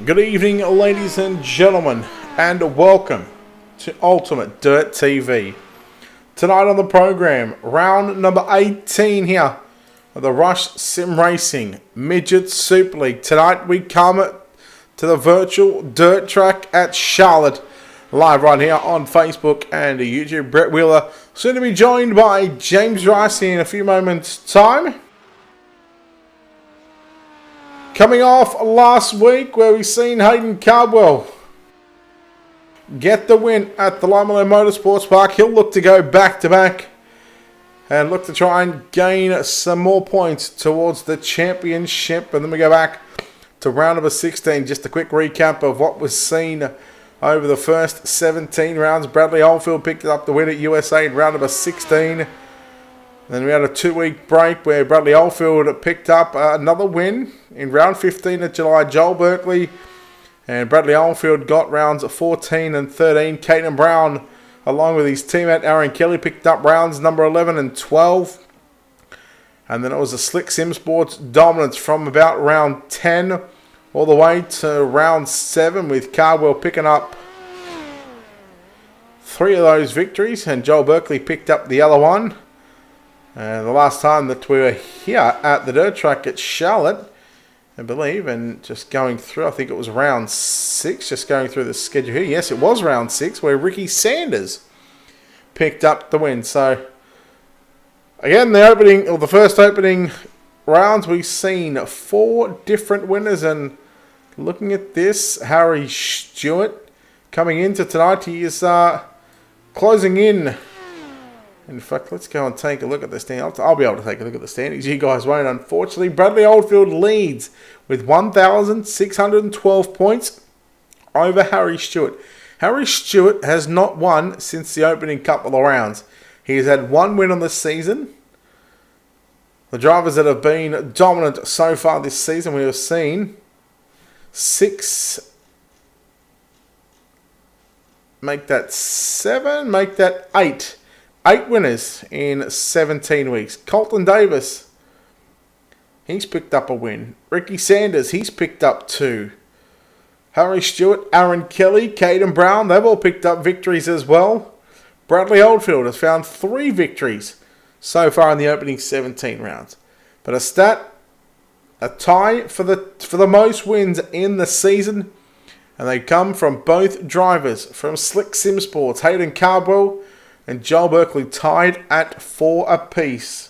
Good evening, ladies and gentlemen, and welcome to Ultimate Dirt TV. Tonight on the program, round number 18 here of the Rush Sim Racing Midget Super League. Tonight we come to the virtual dirt track at Charlotte, live right here on Facebook and YouTube. Brett Wheeler, soon to be joined by James Rice in a few moments' time. Coming off last week where we've seen Hayden Cardwell get the win at the Lymalo Motorsports Park. He'll look to go back-to-back and look to try and gain some more points towards the championship. And then we go back to round number 16. Just a quick recap of what was seen over the first 17 rounds. Bradley Oldfield picked up the win at USA in round number 16. Then we had a 2-week break where Bradley Oldfield picked up another win in round 15 of July. Joel Berkeley and Bradley Oldfield got rounds 14 and 13. Caden Brown, along with his teammate Aaron Kelly, picked up rounds number 11 and 12. And then it was a Slick Sim Sports dominance from about round 10 all the way to round 7, with Cardwell picking up 3 of those victories, and Joel Berkeley picked up the other one. And the last time that we were here at the dirt track at Charlotte, I believe, and just going through, I think it was round 6, just going through the schedule here. Yes, it was round 6 where Ricky Sanders picked up the win. So, again, the first opening rounds, we've seen 4 different winners. And looking at this, Harry Stewart coming into tonight, he is closing in. In fact, let's go and take a look at the standings. I'll be able to take a look at the standings. You guys won't, unfortunately. Bradley Oldfield leads with 1,612 points over Harry Stewart. Harry Stewart has not won since the opening couple of rounds. He has had 1 win on the season. The drivers that have been dominant so far this season, we have seen 6, make that 7, make that 8. 8 winners in 17 weeks. Colton Davis, he's picked up a win. Ricky Sanders, he's picked up 2. Harry Stewart, Aaron Kelly, Caden Brown, they've all picked up victories as well. Bradley Oldfield has found 3 victories so far in the opening 17 rounds. But a tie for the most wins in the season. And they come from both drivers from Slick Sim Sports. Hayden Cardwell and Joel Berkeley tied at 4 apiece.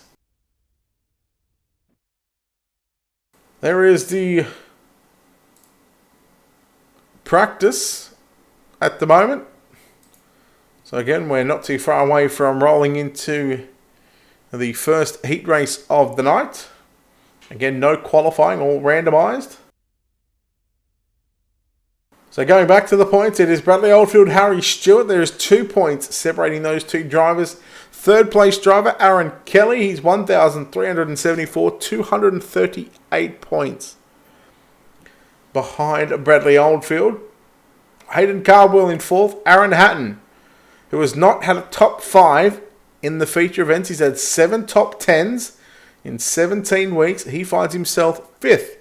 There is the practice at the moment. So again, we're not too far away from rolling into the first heat race of the night. Again, no qualifying, all randomised. So going back to the points, it is Bradley Oldfield, Harry Stewart. There is 2 points separating those 2 drivers. Third place driver, Aaron Kelly. He's 1,374, 238 points behind Bradley Oldfield. Hayden Cardwell in 4th. Aaron Hatton, who has not had a top 5 in the feature events. He's had 7 top 10s in 17 weeks. He finds himself 5th.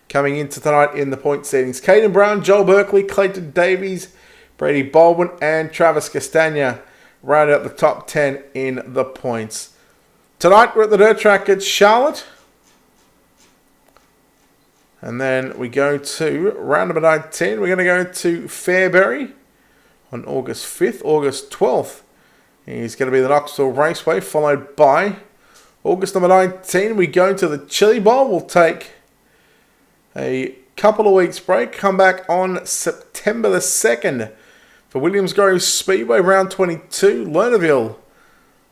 Coming into tonight in the point settings, Caden Brown, Joel Berkeley, Clayton Davies, Brady Baldwin, and Travis Castagna round out the top 10 in the points. Tonight we're at the dirt track at Charlotte. And then we go to round number 19. We're going to go to Fairbury on August 5th, August 12th He's going to be the Knoxville Raceway, followed by August number 19. We go to the Chili Bowl. We'll take a couple of weeks break. Come back on September the 2nd for Williams Grove Speedway, round 22. Lernerville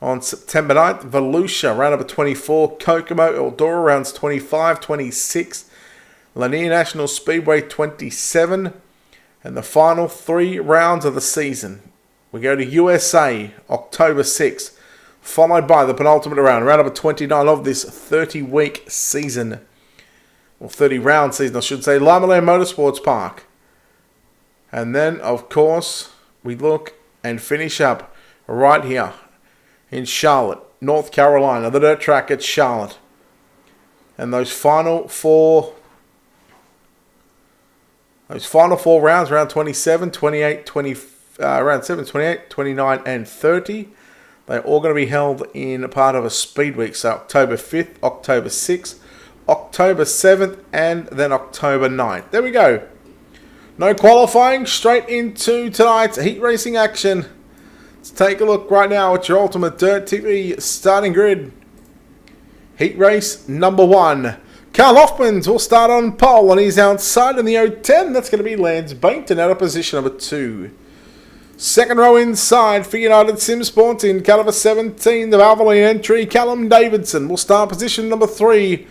on September 9th. Volusia, round number 24. Kokomo, Eldora, rounds 25, 26. Lanier National Speedway, 27. And the final 3 rounds of the season. We go to USA, October 6th, followed by the penultimate round number 29 of this 30-week season. Or 30-round season, I should say, Limeland Motorsports Park. And then, of course, we look and finish up right here in Charlotte, North Carolina, the dirt track at Charlotte. And those final four rounds, round 27, 28, 20, round 7, 28, 29, and 30, they're all going to be held in a part of a speed week. So October 5th, October 6th, October 7th, and then October 9th. There we go. No qualifying, straight into tonight's heat racing action. Let's take a look right now at your Ultimate Dirt TV starting grid. Heat race number 1. Carl Hoffmans will start on pole, and he's outside in the 010. That's going to be Lance Bainton out of position number 2. Second row inside for United Sim Sports in car number 17, the Valvoline entry, Callum Davidson will start position number 3.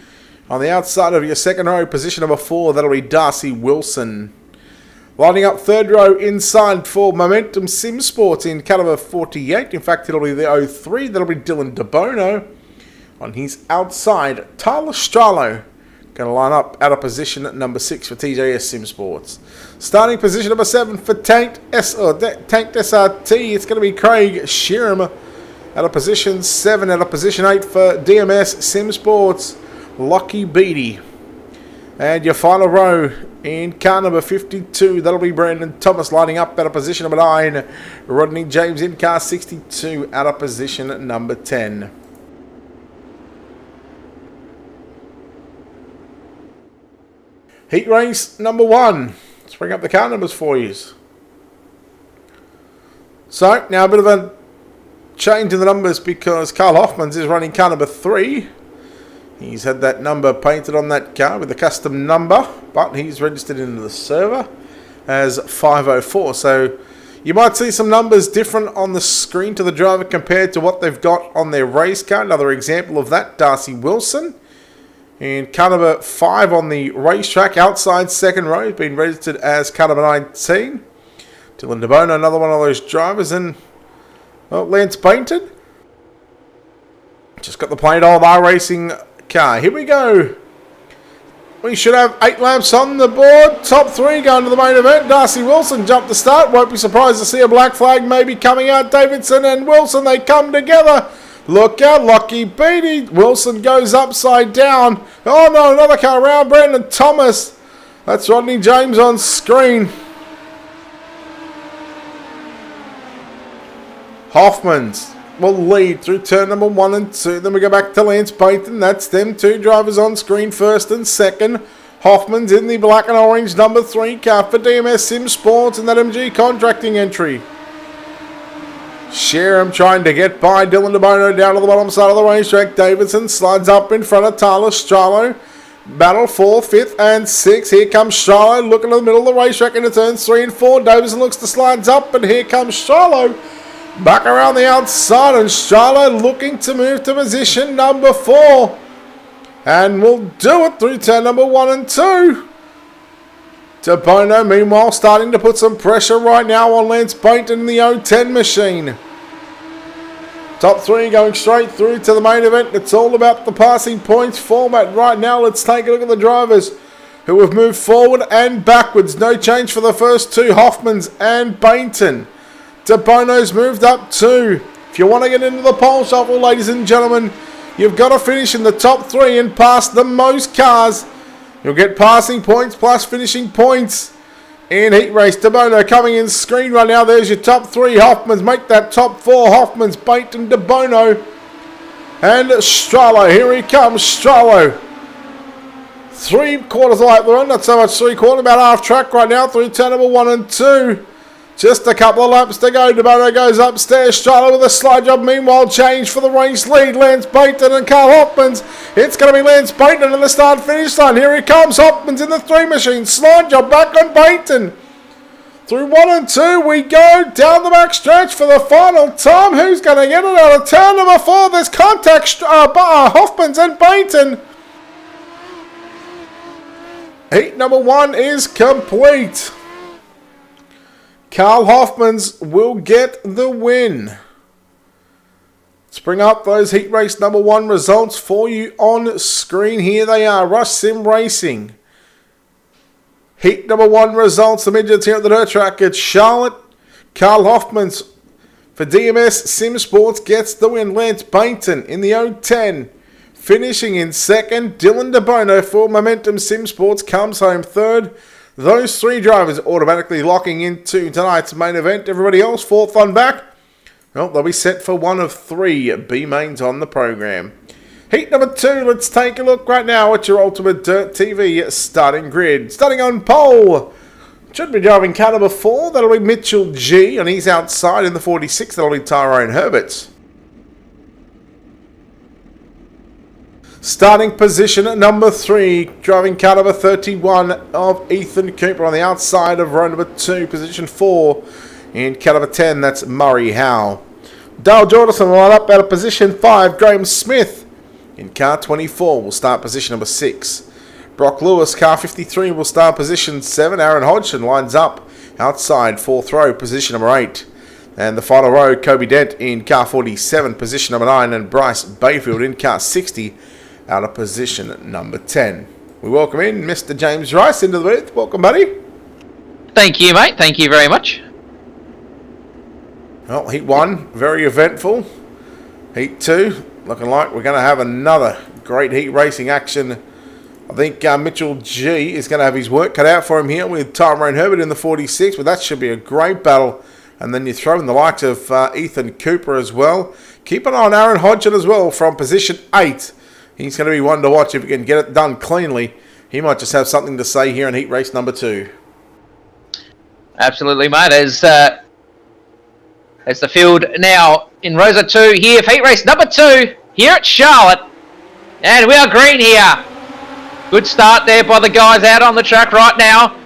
On the outside of your second row, position number 4, that'll be Darcy Wilson. Lining up third row inside for Momentum Sim Sports in car number 48. In fact, it'll be the 03, that'll be Dylan DeBono. On his outside, Tyler Stralo. Going to line up out of position at number 6 for TJS Sim Sports. Starting position number 7 for Tanked SRT. It's going to be Craig Sheeran. Out of position 7. Out of position 8 for DMS Sim Sports, Lockie Beattie. And your final row in car number 52. That'll be Brandon Thomas lining up out of position number 9. Rodney James in car 62 out of position number 10. Heat race number 1. Let's bring up the car numbers for you. So, now a bit of a change in the numbers because Carl Hoffmans is running car number 3. He's had that number painted on that car with a custom number, but he's registered into the server as 504. So, you might see some numbers different on the screen to the driver compared to what they've got on their race car. Another example of that, Darcy Wilson. In car number 5 on the racetrack, outside second row, been registered as car number 19. Dylan DeBono, another one of those drivers, and well, Lance Bainton. Just got the plain old R Racing car. Here we go. We should have 8 laps on the board. Top 3 going to the main event. Darcy Wilson jumped the start. Won't be surprised to see a black flag maybe coming out. Davidson and Wilson, they come together. Look out, Lockie Beattie. Wilson goes upside down. Oh no, another car around. Brandon Thomas. That's Rodney James on screen. Hoffmans will lead through turn number 1 and 2. Then we go back to Lance Bainton. That's them 2 drivers on screen, first and second. Hoffman's in the black and orange number 3 car for DMS Sim Sports and that MG contracting entry. Sheeran trying to get by Dylan DeBono down to the bottom side of the racetrack. Davidson slides up in front of Tyler Stralo. Battle for 5th and 6th. Here comes Stralo looking in the middle of the racetrack into turns 3 and 4. Davidson looks to slides up, but here comes Stralo. Back around the outside, and Stralo looking to move to position number 4. And will do it through turn number 1 and 2. DeBono, meanwhile, starting to put some pressure right now on Lance Bainton in the 010 machine. Top 3 going straight through to the main event. It's all about the passing points format right now. Let's take a look at the drivers who have moved forward and backwards. No change for the first 2, Hoffmans and Bainton. DeBono's moved up 2. If you want to get into the pole shuffle, ladies and gentlemen, you've got to finish in the top 3 and pass the most cars. You'll get passing points plus finishing points in heat race. DeBono coming in screen right now. There's your top 3. Hoffmans make that top 4. Hoffmans, Bainton, DeBono, and Stralo. Here he comes, Stralo. 3/4 lap the run. Not so much 3/4, about half track right now through turn number 1 and 2. Just a couple of laps to go. DeBono goes upstairs. Charlotte with a slide job. Meanwhile, change for the race lead. Lance Baton and Carl Hoffmans. It's going to be Lance Baton at the start-finish line. Here he comes. Hoffmans in the 3 machine. Slide job back on Baton. Through 1 and 2 we go. Down the back stretch for the final time. Who's going to get it out of turn number 4? There's contact. Hoffmans and Baton. Heat number 1 is complete. Carl Hoffmans will get the win. Let's bring up those heat race number 1 results for you on screen. Here they are. Rush Sim Racing. Heat number 1 results. The midgets here at the dirt track at Charlotte. Carl Hoffmans for DMS Sim Sports gets the win. Lance Bainton in the 010. Finishing in second. Dylan DeBono for Momentum Sim Sports comes home third. Those 3 drivers automatically locking into tonight's main event. Everybody else, fourth on back. Well, they'll be set for 1 of 3 B-mains on the program. Heat number 2, let's take a look right now at your Ultimate Dirt TV starting grid. Starting on pole, should be driving car number 4. That'll be Mitchell G, and he's outside in the 46. That'll be Tyrone Herbert. Starting position at number 3, driving car number 31 of Ethan Cooper on the outside of row number 2. Position 4 in car number 10, that's Murray Howe. Dale Jordison will line up out of position 5. Graham Smith in car 24 will start position number 6. Brock Lewis, car 53, will start position 7. Aaron Hodgson lines up outside 4th row, position number 8. And the final row, Kobe Dent in car 47, position number 9. And Bryce Bayfield in car 60, out of position number 10. We welcome in Mr. James Rice into the booth. Welcome, buddy. Thank you, mate. Thank you very much. Well, Heat 1, very eventful. Heat 2, looking like we're going to have another great heat racing action. I think Mitchell G is going to have his work cut out for him here with Tyrone Herbert in the 46, but that should be a great battle. And then you throw in the likes of Ethan Cooper as well. Keep an eye on Aaron Hodgson as well from position 8. He's going to be one to watch if he can get it done cleanly. He might just have something to say here in heat race number 2. Absolutely, mate. As the field now in Rosa 2 here for heat race number 2 here at Charlotte. And we are green here. Good start there by the guys out on the track right now.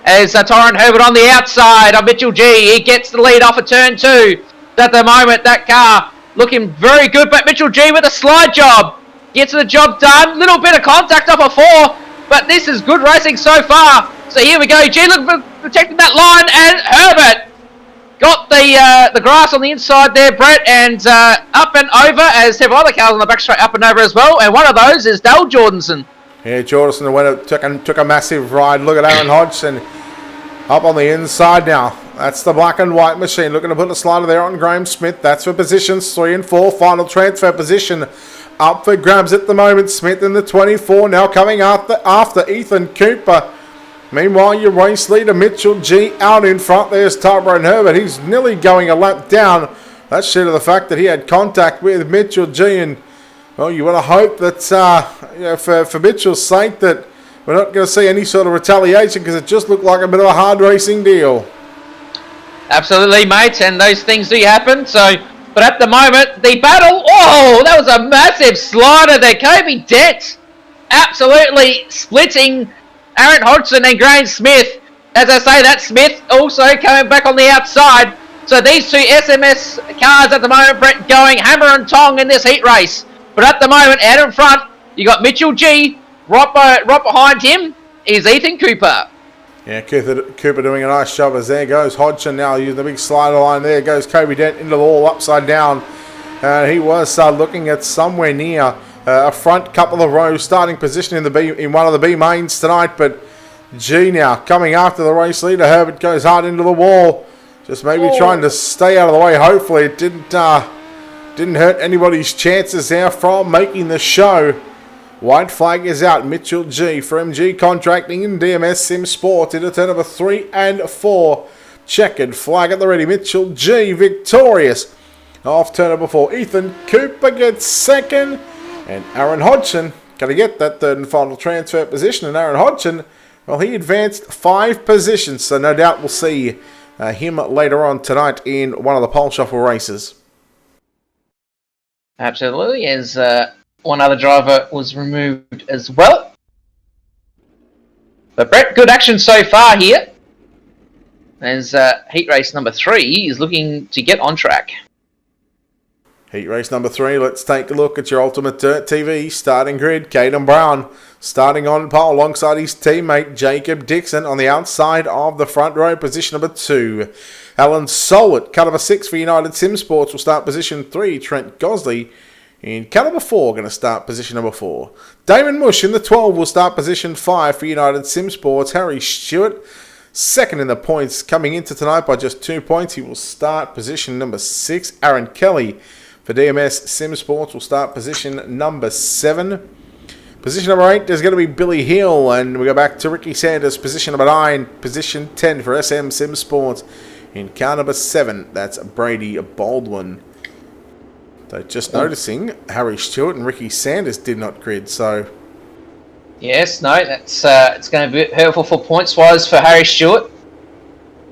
As Tyrone Herbert on the outside of Mitchell G. He gets the lead off of turn 2. At the moment, that car looking very good. But Mitchell G with a slide job. Gets the job done. Little bit of contact off of 4. But this is good racing so far. So here we go. G looking for protecting that line. And Herbert got the grass on the inside there, Brett. And up and over as several other cars on the back straight up and over as well. And one of those is Dale Jordanson. Yeah, Jordanson went up, took a massive ride. Look at Aaron Hodgson up on the inside now. That's the black and white machine. Looking to put a slider there on Graham Smith. That's for positions 3 and 4. Final transfer position up for grabs at the moment. Smith in the 24 now coming after Ethan Cooper. Meanwhile, your race leader Mitchell G out in front. There's Tyrone Herbert. He's nearly going a lap down. That's due to the fact that he had contact with Mitchell G. And well, you want to hope that for Mitchell's sake that we're not going to see any sort of retaliation, because it just looked like a bit of a hard racing deal. Absolutely, mate, and those things do happen. But at the moment, the battle, oh, that was a massive slider there. Kobe Dent absolutely splitting Aaron Hodgson and Graham Smith. As I say, that Smith also coming back on the outside. So these two SMS cars at the moment, Brett, going hammer and tong in this heat race. But at the moment, out in front, you got Mitchell G. Right behind him is Ethan Cooper. Yeah, Cooper doing a nice job as there goes Hodgson now using the big slider line. There goes Kobe Dent into the wall upside down. He was looking at somewhere near a front couple of rows starting position in one of the B mains tonight. But G now coming after the race leader. Herbert goes hard into the wall. Just maybe trying to stay out of the way. Hopefully it didn't hurt anybody's chances there from making the show. White flag is out. Mitchell G for MG Contracting and DMS Sim Sport into turn number 3 and 4. Checkered flag at the ready. Mitchell G victorious. Off turn number 4. Ethan Cooper gets second. And Aaron Hodgson going to get that third and final transfer position. And Aaron Hodgson, well, he advanced 5 positions. So no doubt we'll see him later on tonight in one of the pole shuffle races. Absolutely, as one other driver was removed as well. But Brett, good action so far here. As heat race number 3 is looking to get on track. Heat race number 3, let's take a look at your Ultimate Dirt TV starting grid. Caden Brown starting on pole alongside his teammate Jacob Dixon on the outside of the front row, position number 2. Alan Solwit, caliber 6 for United Sim Sports, will start position 3. Trent Gosley in caliber 4 going to start position number 4. Damon Mush in the 12 will start position 5 for United Sim Sports. Harry Stewart, second in the points, coming into tonight by just 2 points. He will start position number 6. Aaron Kelly for DMS Sim Sports will start position number 7. Position number 8 is going to be Billy Hill, and we go back to Ricky Sanders, position number 9. Position 10 for SM Sim Sports. In car number 7, that's Brady Baldwin. So just noticing, Harry Stewart and Ricky Sanders did not grid, so... Yes, no, that's it's going to be hurtful for points-wise for Harry Stewart.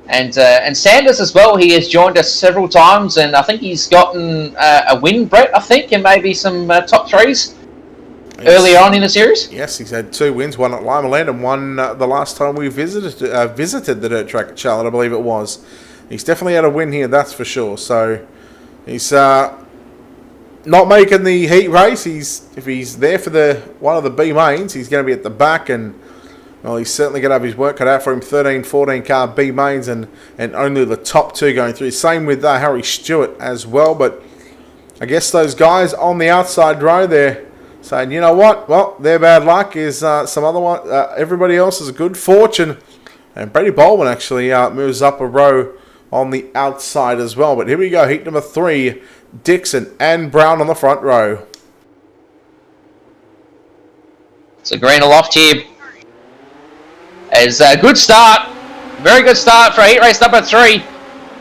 And Sanders as well, he has joined us several times, and I think he's gotten a win, Brett, I think, and maybe some top 3s earlier on in the series. Yes, he's had 2 wins, one at Lima Land and one the last time we visited the dirt track at Charlotte, I believe it was. He's definitely had a win here, that's for sure. So he's not making the heat race. If he's there for one of the B mains, he's going to be at the back, and well, he's certainly going to have his work cut out for him. 13, 14 car B mains and only the top 2 going through. Same with Harry Stewart as well. But I guess those guys on the outside row there saying, you know what? Well, their bad luck is some other one. Everybody else is good fortune. And Brady Baldwin actually moves up a row on the outside as well. But here we go. Heat number 3. Dixon and Brown on the front row. So green aloft here. It's a good start. Very good start for heat race number 3.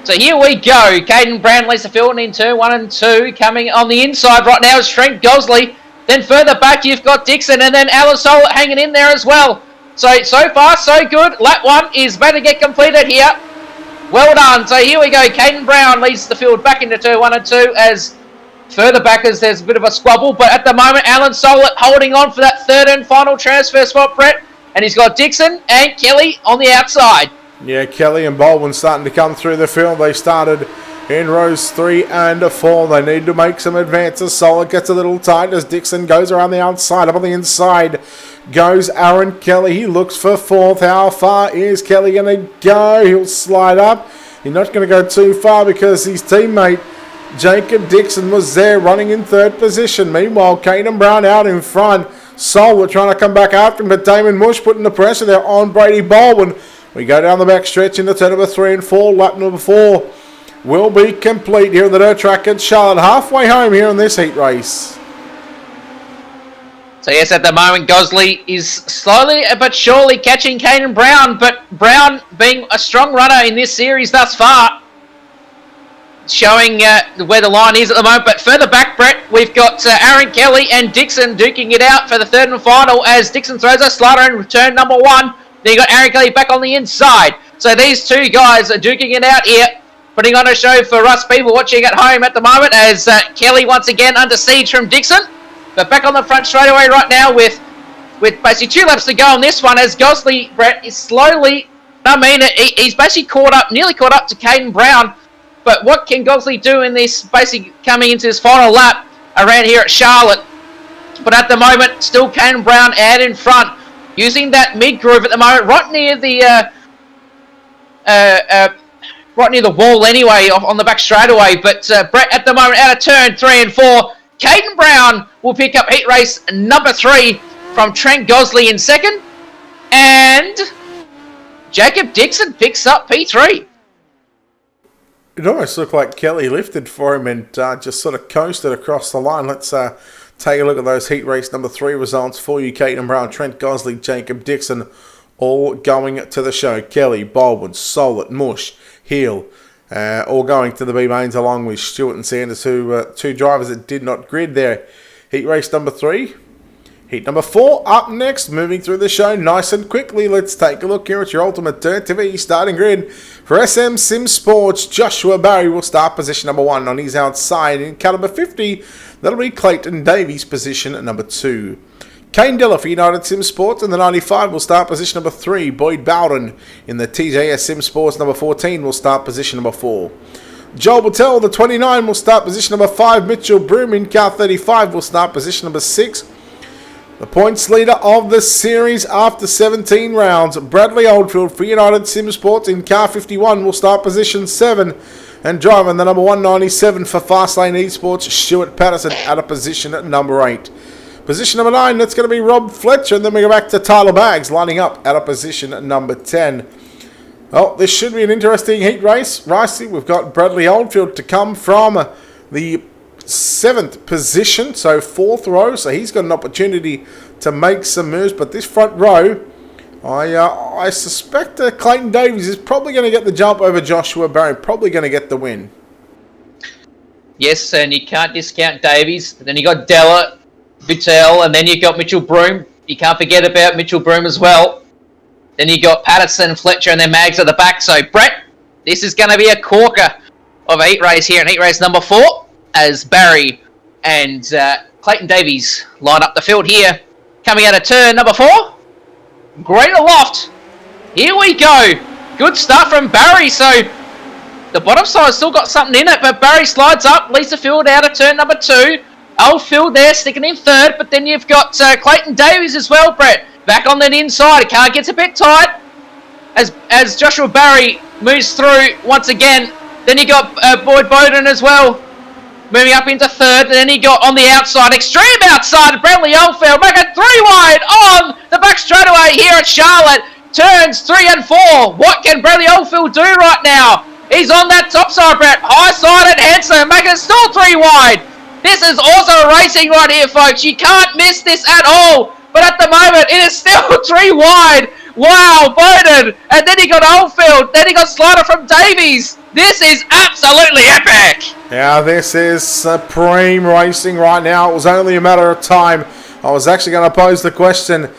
So here we go. Caden Brown leads the field in turn 1 and 2. Coming on the inside right now is Trent Gosley. Then further back you've got Dixon, and then Alan Solwit hanging in there as well. So far so good. Lap 1 is about to get completed here. Well done. So here we go. Caden Brown leads the field back into turn 1 and 2 as further back as there's a bit of a squabble. But at the moment, Alan Solwit holding on for that third and final transfer spot, Brett. And he's got Dixon and Kelly on the outside. Yeah, Kelly and Baldwin starting to come through the field. They started in rows 3 and 4. They need to make some advances. Solid gets a little tight as Dixon goes around the outside. Up on the inside goes Aaron Kelly. He looks for 4th. How far is Kelly going to go? He'll slide up. He's not going to go too far because his teammate Jacob Dixon was there running in 3rd position. Meanwhile, Caden Brown out in front. Solwit trying to come back after him, but Damon Mush putting the pressure there on Brady Baldwin. We go down the back stretch into turn number 3 and 4. Lap number 4 will be complete here at the dirt track at Charlotte. Halfway home here in this heat race. So yes, at the moment, Gosley is slowly but surely catching Caden Brown, but Brown being a strong runner in this series thus far, showing where the line is at the moment. But further back, Brett, we've got Aaron Kelly and Dixon duking it out for the third and final as Dixon throws a slider in return number 1. Then you got Aaron Kelly back on the inside. So these 2 guys are duking it out here, putting on a show for us people watching at home at the moment as Kelly once again under siege from Dixon. But back on the front straight away right now with basically 2 laps to go on this one as Gosley, Brett, is slowly, he's basically nearly caught up to Caden Brown. But what can Gosley do in this, basically coming into this final lap around here at Charlotte? But at the moment, still Caden Brown out in front, using that mid-groove at the moment, right near the wall anyway, on the back straightaway. But Brett at the moment out of turn 3 and 4. Caden Brown will pick up heat race number 3 from Trent Gosley in 2nd. And Jacob Dixon picks up P3. It almost looked like Kelly lifted for him and just sort of coasted across the line. Let's take a look at those heat race number 3 results for you. Caden Brown, Trent Gosley, Jacob Dixon, all going to the show. Kelly, Baldwin, Solid, Mush, Heel, all going to the B mains along with Stewart and Sanders, who 2 drivers that did not grid there. Heat race number 3. Heat number 4 up next, moving through the show nice and quickly. Let's take a look here at your Ultimate Dirt TV starting grid. For SM Sim Sports, Joshua Barry will start position number 1 on his outside. In car number 50, that'll be Clayton Davies, position number 2. Kane Diller for United Sim Sports in the 95 will start position number 3. Boyd Bowden in the TJS Sim Sports number 14 will start position number 4. Joel Battelle, the 29, will start position number 5. Mitchell Broom in car 35 will start position number 6. The points leader of the series after 17 rounds, Bradley Oldfield for United Sim Sports in car 51 will start position 7. And driving the number 197 for Fastlane Esports, Stuart Patterson at a position at number 8. Position number 9, that's going to be Rob Fletcher. And then we go back to Tyler Baggs lining up at a position at number 10. Well, this should be an interesting heat race. Ricey, we've got Bradley Oldfield to come from the 7th position, so 4th row, so he's got an opportunity to make some moves. But this front row, I suspect Clayton Davies is probably going to get the jump over Joshua Barry, probably going to get the win. Yes, and you can't discount Davies. Then you got Della, Vittel, and then you got Mitchell Broom. You can't forget about Mitchell Broom as well. Then you got Patterson, Fletcher, and then Mags at the back. So, Brett, this is going to be a corker of a heat race here in heat race number 4. As Barry and Clayton Davies line up the field here. Coming out of turn number 4. Great aloft. Here we go. Good start from Barry. So the bottom side still got something in it, but Barry slides up, leads the field out of turn number 2. Oldfield there sticking in 3rd, but then you've got Clayton Davies as well, Brett. Back on the inside. Car gets a bit tight as Joshua Barry moves through once again. Then you got Boyd Bowden as well. Moving up into 3rd, and then he got on the outside, extreme outside, Bradley Oldfield, make it 3 wide on the back straightaway here at Charlotte. Turns 3 and 4. What can Bradley Oldfield do right now? He's on that top side, Brett. High side and Hanson, making it still 3 wide. This is also racing right here, folks. You can't miss this at all. But at the moment, it is still 3 wide. Wow, Bowden. And then he got Oldfield. Then he got Slider from Davies. This is absolutely epic. Yeah, this is supreme racing right now. It was only a matter of time. I was actually going to pose the question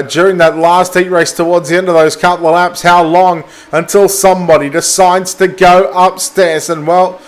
during that last heat race towards the end of those couple of laps, how long until somebody decides to go upstairs. And, well,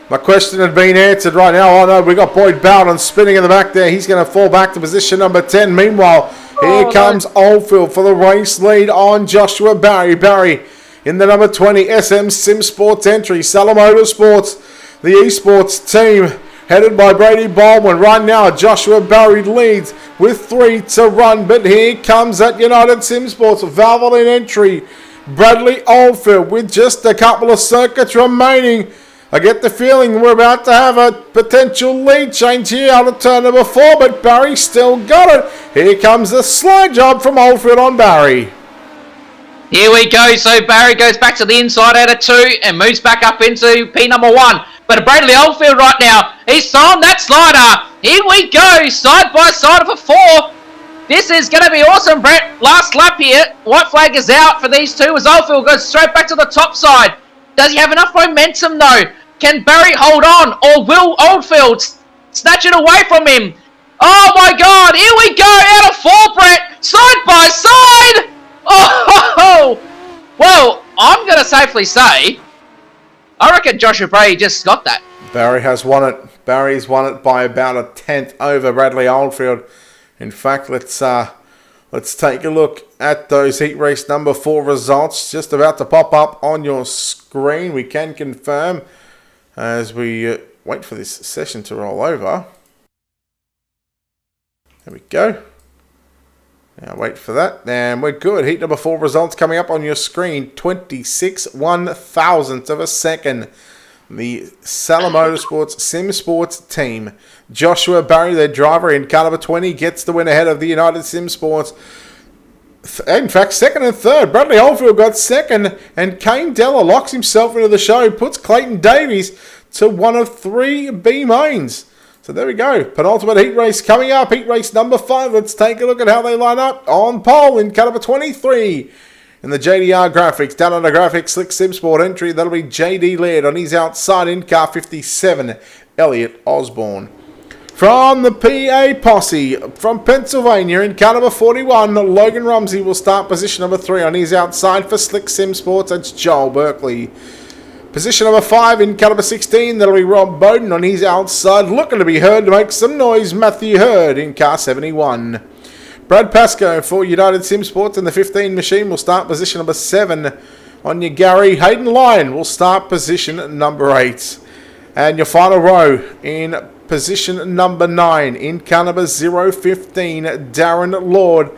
my question had been answered right now. Oh, no, we got Boyd Bowden spinning in the back there. He's going to fall back to position number 10. Meanwhile, here comes Oldfield for the race lead on Joshua Barry. Barry in the number 20 SM Sim Sports entry. Salah Motorsports, the esports team, headed by Brady Baldwin. Right now, Joshua Barry leads with 3 to run. But here comes that United Sim Sports Valvoline entry. Bradley Oldfield with just a couple of circuits remaining. I get the feeling we're about to have a potential lead change here out of turn number 4, but Barry still got it. Here comes the slide job from Oldfield on Barry. Here we go. So Barry goes back to the inside out of 2 and moves back up into P number 1. But Bradley Oldfield right now, he's throwing that slider. Here we go, side by side for 4. This is going to be awesome, Brett. Last lap here. White flag is out for these two as Oldfield goes straight back to the top side. Does he have enough momentum though? Can Barry hold on, or will Oldfield snatch it away from him? Oh my God, here we go, out of 4, Brett, side by side! Oh, well, I'm going to safely say, I reckon Joshua Barry just got that. Barry has won it. Barry's won it by about a 10th over Bradley Oldfield. In fact, let's take a look at those heat race number 4 results. Just about to pop up on your screen. We can confirm as we wait for this session to roll over. There we go. Now wait for that. And we're good. Heat number 4 results coming up on your screen. 26 1,000ths of a second. The Salah Motorsports Sim Sports team. Joshua Barry, their driver in car number 20, gets the win ahead of the United Sim Sports. In fact, 2nd and 3rd. Bradley Oldfield got 2nd, and Kane Della locks himself into the show, puts Clayton Davies to one of 3 B mains. So there we go. Penultimate heat race coming up. Heat race number 5. Let's take a look at how they line up on pole in car number 23. In the JDR graphics, down on the graphics, Slick Sim Sport entry, that'll be JD Laird on his outside in car 57, Elliot Osborne. From the PA Posse, from Pennsylvania, in car number 41, Logan Rumsey will start position number 3 on his outside for Slick Sim Sports. That's Joel Berkeley. Position number 5 in car number 16, that'll be Rob Bowden on his outside, looking to be heard to make some noise. Matthew Hurd in car 71. Brad Pascoe for United Sim Sports in the 15 machine will start position number 7 on your Gary. Hayden Lyon will start position number 8. And your final row in position number 9 in car number 015, Darren Lord.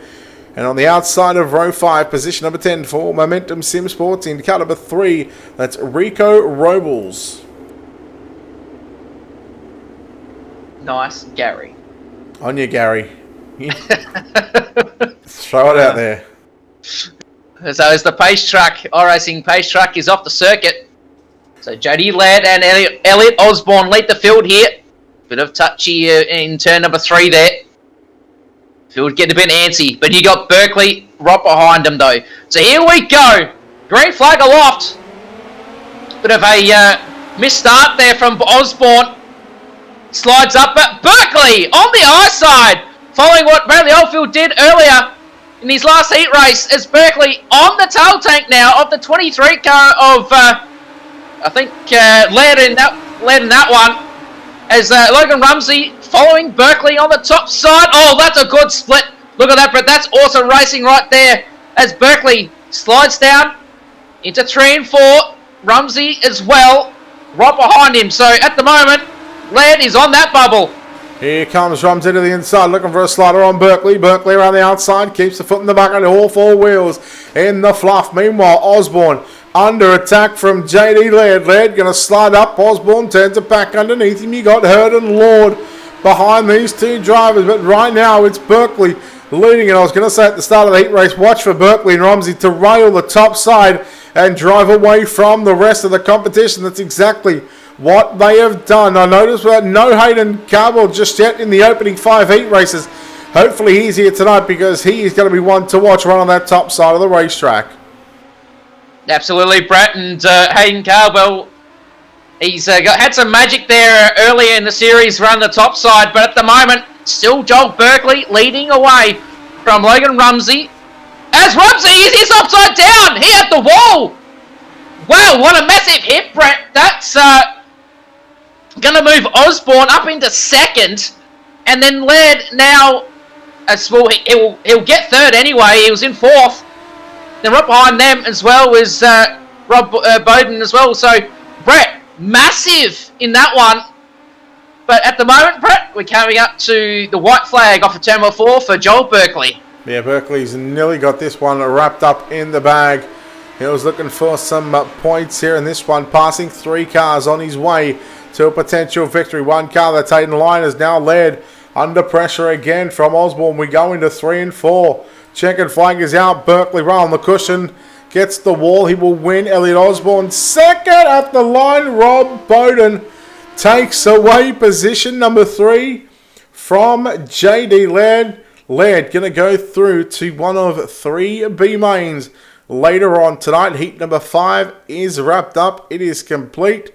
And on the outside of row 5, position number 10 for Momentum Sim Sports in car number 3, that's Rico Robles. Nice, Gary. On you, Gary. Throw it out there. So as the pace truck, iRacing pace truck is off the circuit. So Jody Ladd and Elliot Osborne lead the field here. Bit of touchy in turn number 3 there. Field getting a bit antsy, but you got Berkeley right behind him though. So here we go. Green flag aloft. Bit of a missed start there from Osborne. Slides up, but Berkeley on the high side. Following what Bradley Oldfield did earlier in his last heat race, as Berkeley on the tail tank now of the 23 car of, I think, led in that one. As Logan Rumsey following Berkeley on the top side. Oh, that's a good split. Look at that, but that's awesome racing right there. As Berkeley slides down into 3 and 4. Rumsey as well, right behind him. So at the moment, Laird is on that bubble. Here comes Rumsey to the inside, looking for a slider on Berkeley. Berkeley around the outside, keeps the foot in the bucket, all 4 wheels in the fluff. Meanwhile, Osborne under attack from JD Laird. Laird going to slide up. Osborne turns it back underneath him. You got Hurd and Lord behind these 2 drivers. But right now, it's Berkeley leading. And I was going to say at the start of the heat race, watch for Berkeley and Rumsey to rail the top side and drive away from the rest of the competition. That's exactly what they have done. I noticed that no Hayden Carbell just yet in the opening 5 heat races. Hopefully he's here tonight because he is going to be one to watch right on that top side of the racetrack. Absolutely, Brett, and Hayden Carbell, he's had some magic there earlier in the series around the top side, but at the moment, still Joel Berkeley leading away from Logan Rumsey. As Rumsey is upside down, he hit the wall. Wow, what a massive hit, Brett. That's going to move Osborne up into 2nd, and then Laird now, well, he'll get 3rd anyway. He was in 4th. Then right behind them as well was Rob Bowden as well. So, Brett, massive in that one. But at the moment, Brett, we're coming up to the white flag off of Terminal 4 for Joel Berkeley. Yeah, Berkeley's nearly got this one wrapped up in the bag. He was looking for some points here in this one, passing 3 cars on his way to a potential victory. 1 car, that's Hayden Lyon, is now led under pressure again from Osborne. We go into 3 and 4. Checkered flag is out. Berkeley right on the cushion. Gets the wall. He will win. Elliot Osborne 2nd at the line. Rob Bowden takes away position number 3 from JD Laird. Laird going to go through to one of 3 B mains later on tonight. Heat number 5 is wrapped up. It is complete.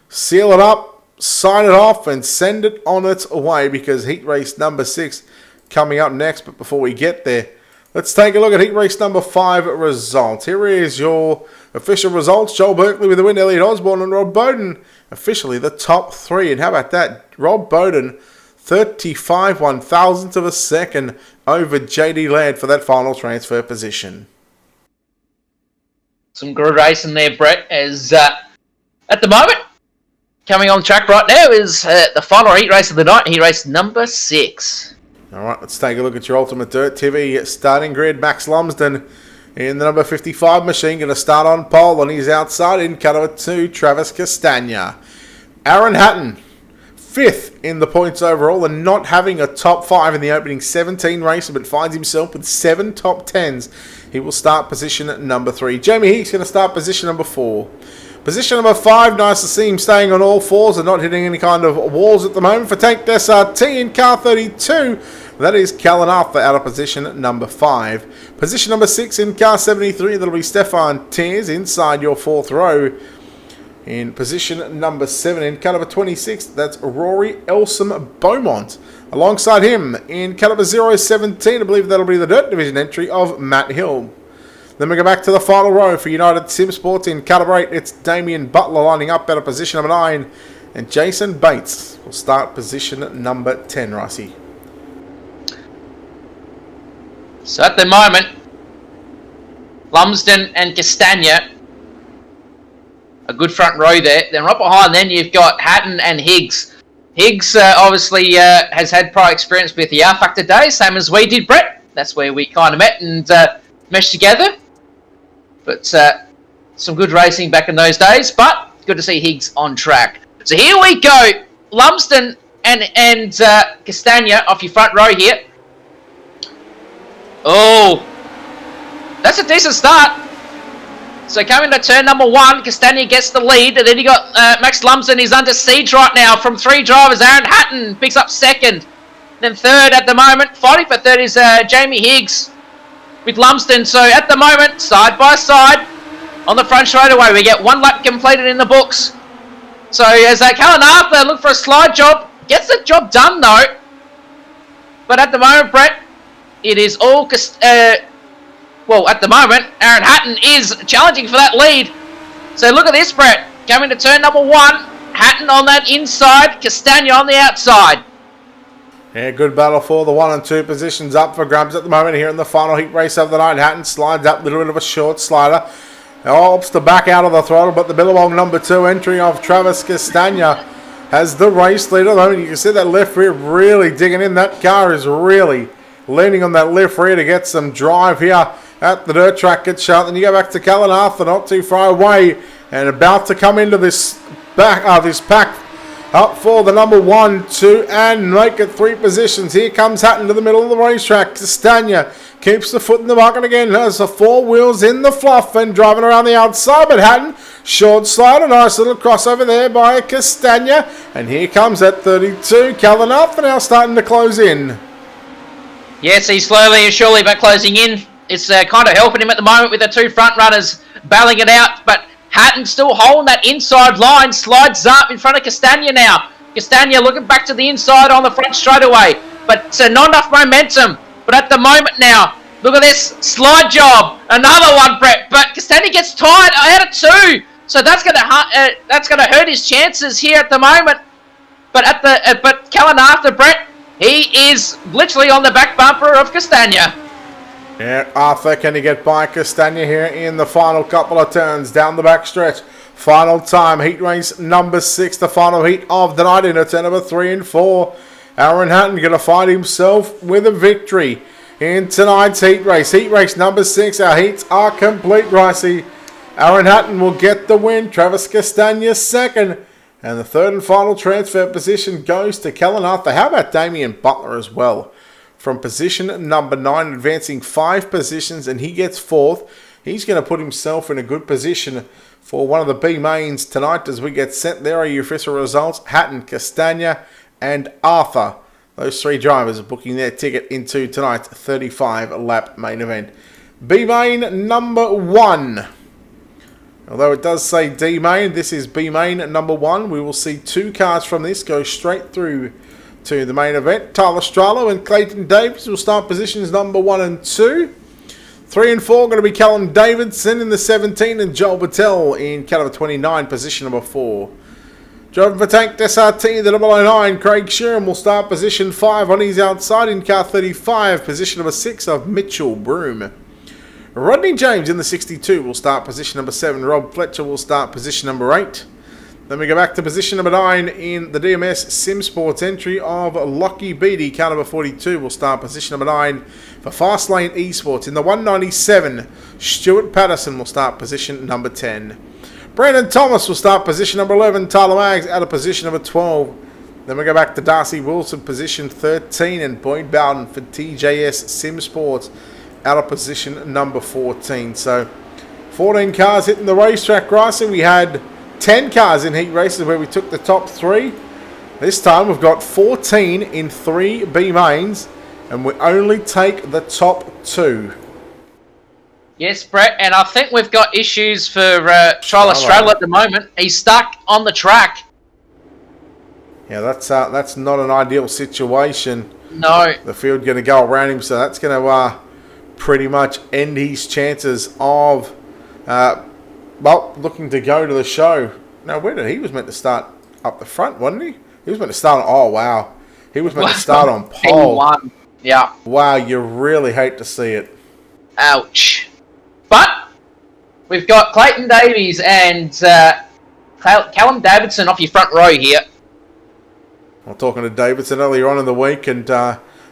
Seal it up, sign it off, and send it on its way because heat race number 6 coming up next. But before we get there, let's take a look at heat race number 5 results. Here is your official results. Joel Berkeley with the win. Elliot Osborne and Rob Bowden officially the top 3. And how about that? Rob Bowden 35 1,000ths of a second over JD Laird for that final transfer position. Some good racing there, Brett, as at the moment, coming on track right now is the final heat race of the night, heat race number 6. All right, let's take a look at your Ultimate Dirt TV starting grid. Max Lumsden in the number 55 machine, going to start on pole on his outside in car number 2, Travis Castagna. Aaron Hatton, 5th in the points overall and not having a top 5 in the opening 17 races, but finds himself with 7 top 10s. He will start position number 3. Jamie Heeks going to start position number 4. Position number 5, nice to see him staying on all 4s and not hitting any kind of walls at the moment. For Tank SRT in car 32, that is Callan Arthur out of position number 5. Position number 6 in car 73, that'll be Stefan Tears inside your 4th row. In position number 7 in car number 26, that's Rory Elsom Beaumont. Alongside him in car number 017, I believe that'll be the Dirt Division entry of Matt Hill. Then we go back to the final row for United Sim Sports. In car number 8, it's Damien Butler lining up out of position number 9. And Jason Bates will start position number 10, Ricey. So at the moment, Lumsden and Castagna, a good front row there. Then right behind then you've got Hatton and Higgs. Higgs obviously has had prior experience with the R-Factor days, same as we did, Brett. That's where we kind of met and meshed together. But some good racing back in those days, but good to see Higgs on track. So here we go. Lumsden and Castagna off your front row here. Oh, that's a decent start. So coming to turn number 1, Castagna gets the lead, and then you got Max Lumsden. He's under siege right now from 3 drivers. Aaron Hatton picks up 2nd. Then 3rd at the moment. Fighting for 3rd is Jamie Higgs with Lumsden. So at the moment, side by side on the front straightaway, we get 1 lap completed in the books. So as Callan Arthur look for a slide job, gets the job done though. But at the moment, Brett, it is all well, at the moment, Aaron Hatton is challenging for that lead. So look at this, Brett. Coming to turn number 1. Hatton on that inside. Castagna on the outside. Yeah, good battle for the 1 and 2 positions up for grabs at the moment here in the final heat race of the night. Hatton slides up, a little bit of a short slider. Helps to back out of the throttle, but the Billabong number 2 entry of Travis Castagna has the race lead at the moment. You can see that left rear really digging in. That car is really leaning on that left rear to get some drive here at the dirt track at Charlotte. Then you go back to Callan Arthur, not too far away, and about to come into this pack up for the number 1, 2, and make it 3 positions. Here comes Hatton to the middle of the racetrack. Castagna keeps the foot in the market again. Has the 4 wheels in the fluff and driving around the outside. But Hatton, short slide, a nice little crossover there by Castagna. And here comes at 32. Callan Arthur now starting to close in. Yes, he's slowly and surely but closing in. It's kind of helping him at the moment with the 2 front runners battling it out. But Hatton still holding that inside line. Slides up in front of Castagna now. Castagna looking back to the inside on the front straightaway. But not enough momentum. But at the moment now, look at this slide job. Another one, Brett. But Castagna gets tired out of 2. So that's going to hurt his chances here at the moment. But but Callan Arthur, Brett, he is literally on the back bumper of Castagna. Yeah, Arthur, can he get by Castagna here in the final couple of turns down the back stretch? Final time, heat race number 6, the final heat of the night in turn number 3 and 4. Aaron Hatton going to find himself with a victory in tonight's heat race. Heat race number 6, our heats are complete, Ricey. Aaron Hatton will get the win, Travis Castagna 2nd. And the 3rd and final transfer position goes to Callan Arthur. How about Damien Butler as well? From position number 9, advancing 5 positions, and he gets 4th. He's going to put himself in a good position for one of the B mains tonight as we get sent. There are your official results. Hatton, Castagna, and Arthur. Those 3 drivers are booking their ticket into tonight's 35-lap main event. B main number 1. Although it does say D main, this is B main number 1. We will see 2 cars from this go straight through to the main event. Tyler Strallo and Clayton Davis will start positions number 1 and 2. 3 and 4 going to be Callum Davidson in the 17 and Joel Patel in car number 29, position number 4. Driving for Tank SRT, the 009, Craig Sheeran will start position 5 on his outside in car 35, position number 6 of Mitchell Broom. Rodney James in the 62 will start position number 7. Rob Fletcher will start position number 8. Then we go back to position number 9 in the DMS Sim Sports entry of Lockie Beattie. Car number 42 will start position number 9 for Fastlane Esports. In the 197, Stuart Patterson will start position number 10. Brandon Thomas will start position number 11. Tyler Maggs out of position number 12. Then we go back to Darcy Wilson, position 13. And Boyd Bowden for TJS Sim Sports out of position number 14. So 14 cars hitting the racetrack, Ricey. We had 10 cars in heat races where we took the top 3. This time we've got 14 in 3 B mains, and we only take the top 2. Yes, Brett, and I think we've got issues for Trial Australia at the moment. He's stuck on the track. Yeah, that's not an ideal situation. No. The field going to go around him, so that's going to pretty much end his chances of, looking to go to the show. Now, he was meant to start up the front, wasn't he? He was meant to start on, oh, wow. He was meant to start on pole. P1. Yeah. Wow, you really hate to see it. Ouch. But we've got Clayton Davies and Callum Davidson off your front row here. I'm talking to Davidson earlier on in the week, and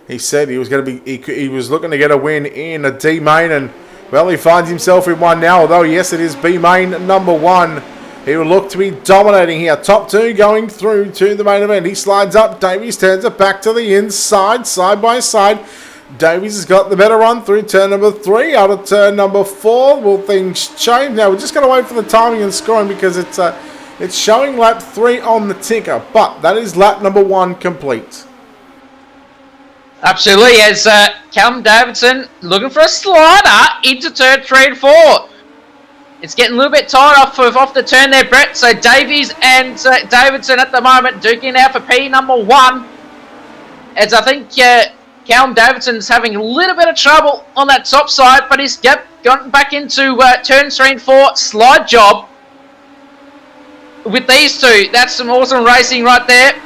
he said he was going to be. He was looking to get a win in a D main, and well, he finds himself in one now. Although yes, it is B main number 1. He will look to be dominating here. Top 2 going through to the main event. He slides up. Davies turns it back to the inside, side by side. Davies has got the better run through turn number 3. Out of turn number 4, will things change? Now we're just going to wait for the timing and scoring because it's showing lap 3 on the ticker, but that is lap number 1 complete. Absolutely, as Callum Davidson looking for a slider into turn 3 and 4. It's getting a little bit tight off the turn there, Brett. So Davies and Davidson at the moment duking out for P number 1. As I think Callum Davidson's having a little bit of trouble on that top side, but he's gotten back into turn 3 and 4 slide job. With these two, that's some awesome racing right there.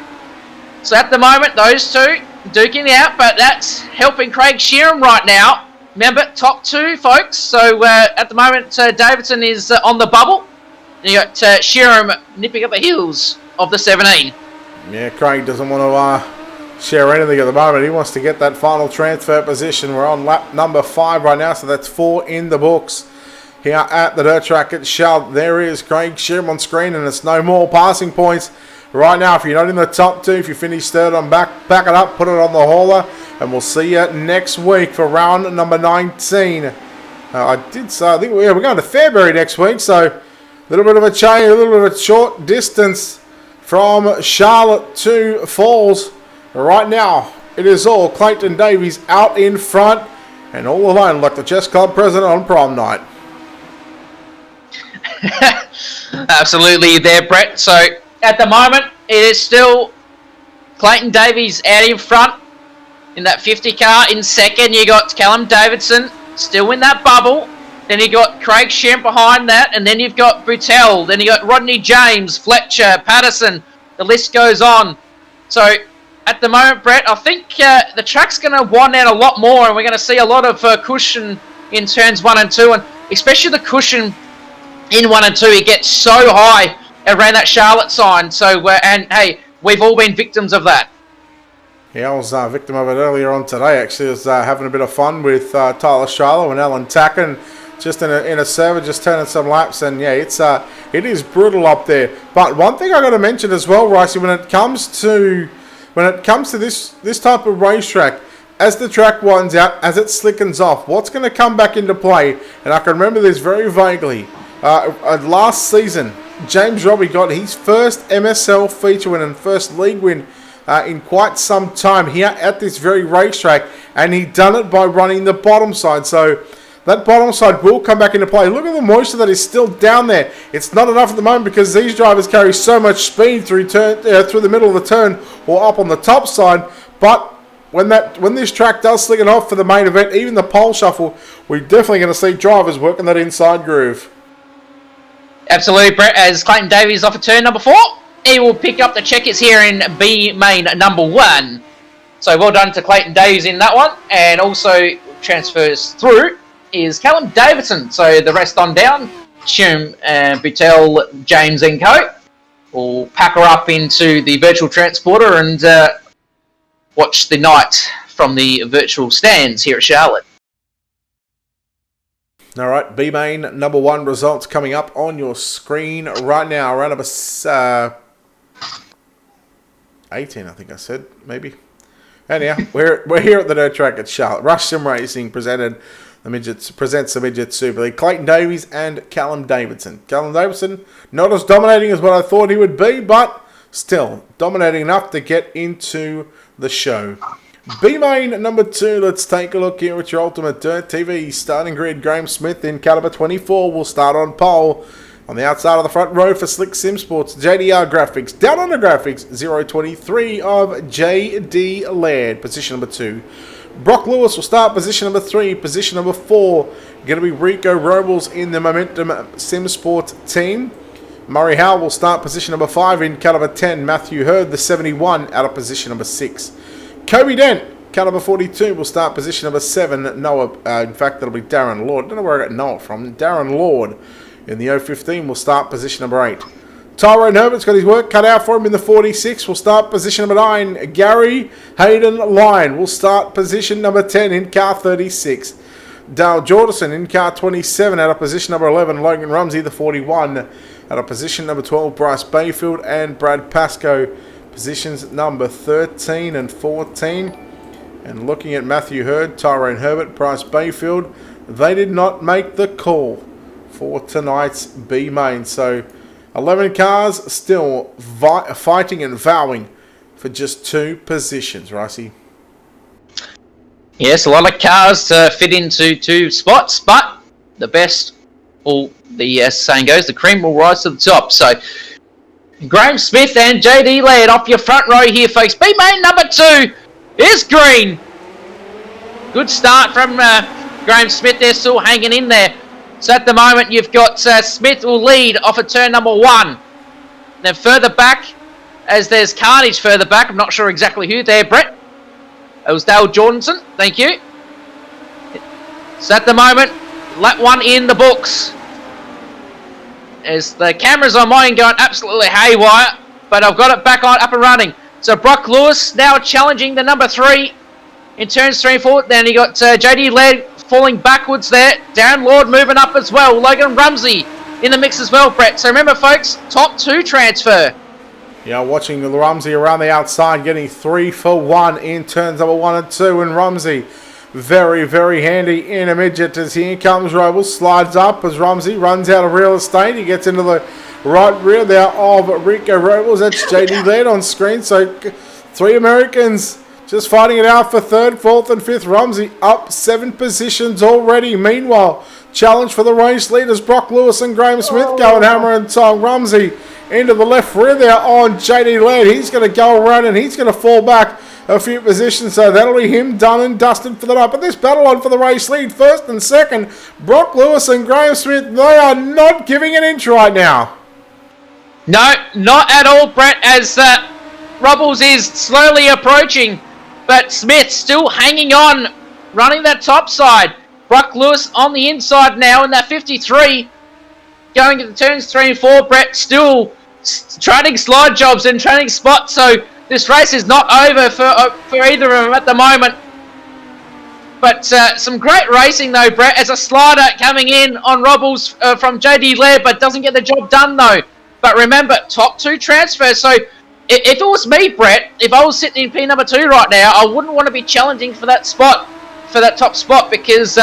So at the moment, those two duking out, but that's helping Craig Sheeran right now. Remember, top 2, folks. So at the moment, Davidson is on the bubble. And you got Sheeran nipping at the heels of the 17. Yeah, Craig doesn't want to share anything at the moment. He wants to get that final transfer position. We're on lap number 5 right now, so that's 4 in the books. Here at the dirt track at Charlotte, there is Craig Sheeran on screen, and it's no more passing points. Right now, if you're not in the top 2, if you finish third on back it up, put it on the hauler, and we'll see you next week for round number 19. I think we're going to Fairbury next week, so a little bit of a change, a little bit of a short distance from Charlotte to Falls. Right now, it is all Clayton Davies out in front, and all alone like the chess club president on prom night. Absolutely there, Brett. So at the moment, it is still Clayton Davies out in front in that 50 car. In second, you got Callum Davidson still in that bubble. Then you got Craig Sheeran behind that, and then you've got Boutel. Then you got Rodney James, Fletcher, Patterson. The list goes on. So at the moment, Brett, I think the track's going to wind out a lot more, and we're going to see a lot of cushion in turns 1 and 2, and especially the cushion in 1 and 2. It gets so high around that Charlotte sign. So, and hey, we've all been victims of that. Yeah, I was a victim of it earlier on today. Actually, I was having a bit of fun with Tyler Charlo and Alan Tacken, just in a server, just turning some laps, and yeah, it is brutal up there. But one thing I got to mention as well, Ricey, when it comes to this type of racetrack, as the track winds out, as it slickens off, what's going to come back into play? And I can remember this very vaguely. Last season, James Robbie got his first MSL feature win and first league win in quite some time here at this very racetrack, and he done it by running the bottom side. So that bottom side will come back into play. Look at the moisture that is still down there. It's not enough at the moment because these drivers carry so much speed through the middle of the turn or up on the top side. But when this track does slicken off for the main event, even the pole shuffle, we're definitely going to see drivers working that inside groove. Absolutely, Brett. As Clayton Davies off of turn number 4, he will pick up the checkers here in B main number 1. So well done to Clayton Davies in that one. And also transfers through is Callum Davidson. So the rest on down, Shim, Boutel, James and co. will pack her up into the virtual transporter and watch the night from the virtual stands here at Charlotte. All right, B main number 1 results coming up on your screen right now. Round number 18, I think I said, maybe. Anyhow, we're here at the dirt track at Charlotte. Rush Sim Racing presents the Midget Super League. Clayton Davies and Callum Davidson. Callum Davidson, not as dominating as what I thought he would be, but still dominating enough to get into the show. B main number 2, let's take a look here at your Ultimate Dirt TV starting grid. Graham Smith in caliber 24 will start on pole. On the outside of the front row for Slick Sim Sports, JDR Graphics. Down on the graphics, 023 of JD Laird, position number 2. Brock Lewis will start position number 3. Position number 4, going to be Rico Robles in the Momentum Sim Sports team. Murray Howell will start position number 5 in caliber 10. Matthew Hurd, the 71, out of position number 6. Kobe Dent, caliber 42, will start position number 7. Noah, in fact, that'll be Darren Lord. I don't know where I got Noah from. Darren Lord in the 015 will start position number 8. Tyrone Herbert's got his work cut out for him in the 46. Will start position number 9. Gary Hayden Lyon will start position number 10 in car 36. Dale Jordison in car 27 out of position number 11. Logan Rumsey, the 41, out of position number 12. Bryce Bayfield and Brad Pascoe, positions number 13 and 14. And looking at Matthew Hurd, Tyrone Herbert, Bryce Bayfield, they did not make the call for tonight's B main. So 11 cars still fighting and vowing for just 2 positions, Ricey. Yes, a lot of cars to fit into 2 spots, but the best, or the saying goes, the cream will rise to the top. So Graham Smith and JD Laird off your front row here, folks. B main number 2 is green. Good start from Graham Smith. They're still hanging in there. So at the moment, you've got Smith will lead off of turn number 1. Then further back, as there's carnage further back, I'm not sure exactly who there, Brett. It was Dale Jordanson, thank you. So at the moment, lap 1 in the books. As the cameras on mine going absolutely haywire, but I've got it back on, up and running. So Brock Lewis now challenging the number 3 in turns 3 and 4. Then you got JD Laird falling backwards there. Darren Lord moving up as well. Logan Rumsey in the mix as well, Brett. So remember, folks, top 2 transfer. Yeah, watching Rumsey around the outside, getting 3 for 1 in turns number 1 and 2. And Rumsey, very, very handy in a midget as here comes Robles. Slides up as Rumsey runs out of real estate. He gets into the right rear there of Rico Robles. That's JD Laird on screen. So 3 Americans just fighting it out for 3rd, 4th and 5th. Rumsey up 7 positions already. Meanwhile, challenge for the race leaders. Brock Lewis and Graham Smith going hammer and tong. Rumsey into the left rear there on JD Laird. He's going to go around and he's going to fall back a few positions. So that'll be him done and dusted for the night. But this battle on for the race lead, 1st and 2nd. Brock Lewis and Graham Smith, they are not giving an inch right now. No, not at all, Brett, as Robles is slowly approaching. But Smith still hanging on, running that top side. Brock Lewis on the inside now in that 53. Going to the turns 3 and 4. Brett still training slide jobs and training spots. So this race is not over for either of them at the moment. But some great racing though, Brett, as a slider coming in on Robles from JD Laird, but doesn't get the job done though. But remember, top 2 transfers. So if it was me, Brett, if I was sitting in P number 2 right now, I wouldn't want to be challenging for that spot, for that top spot, because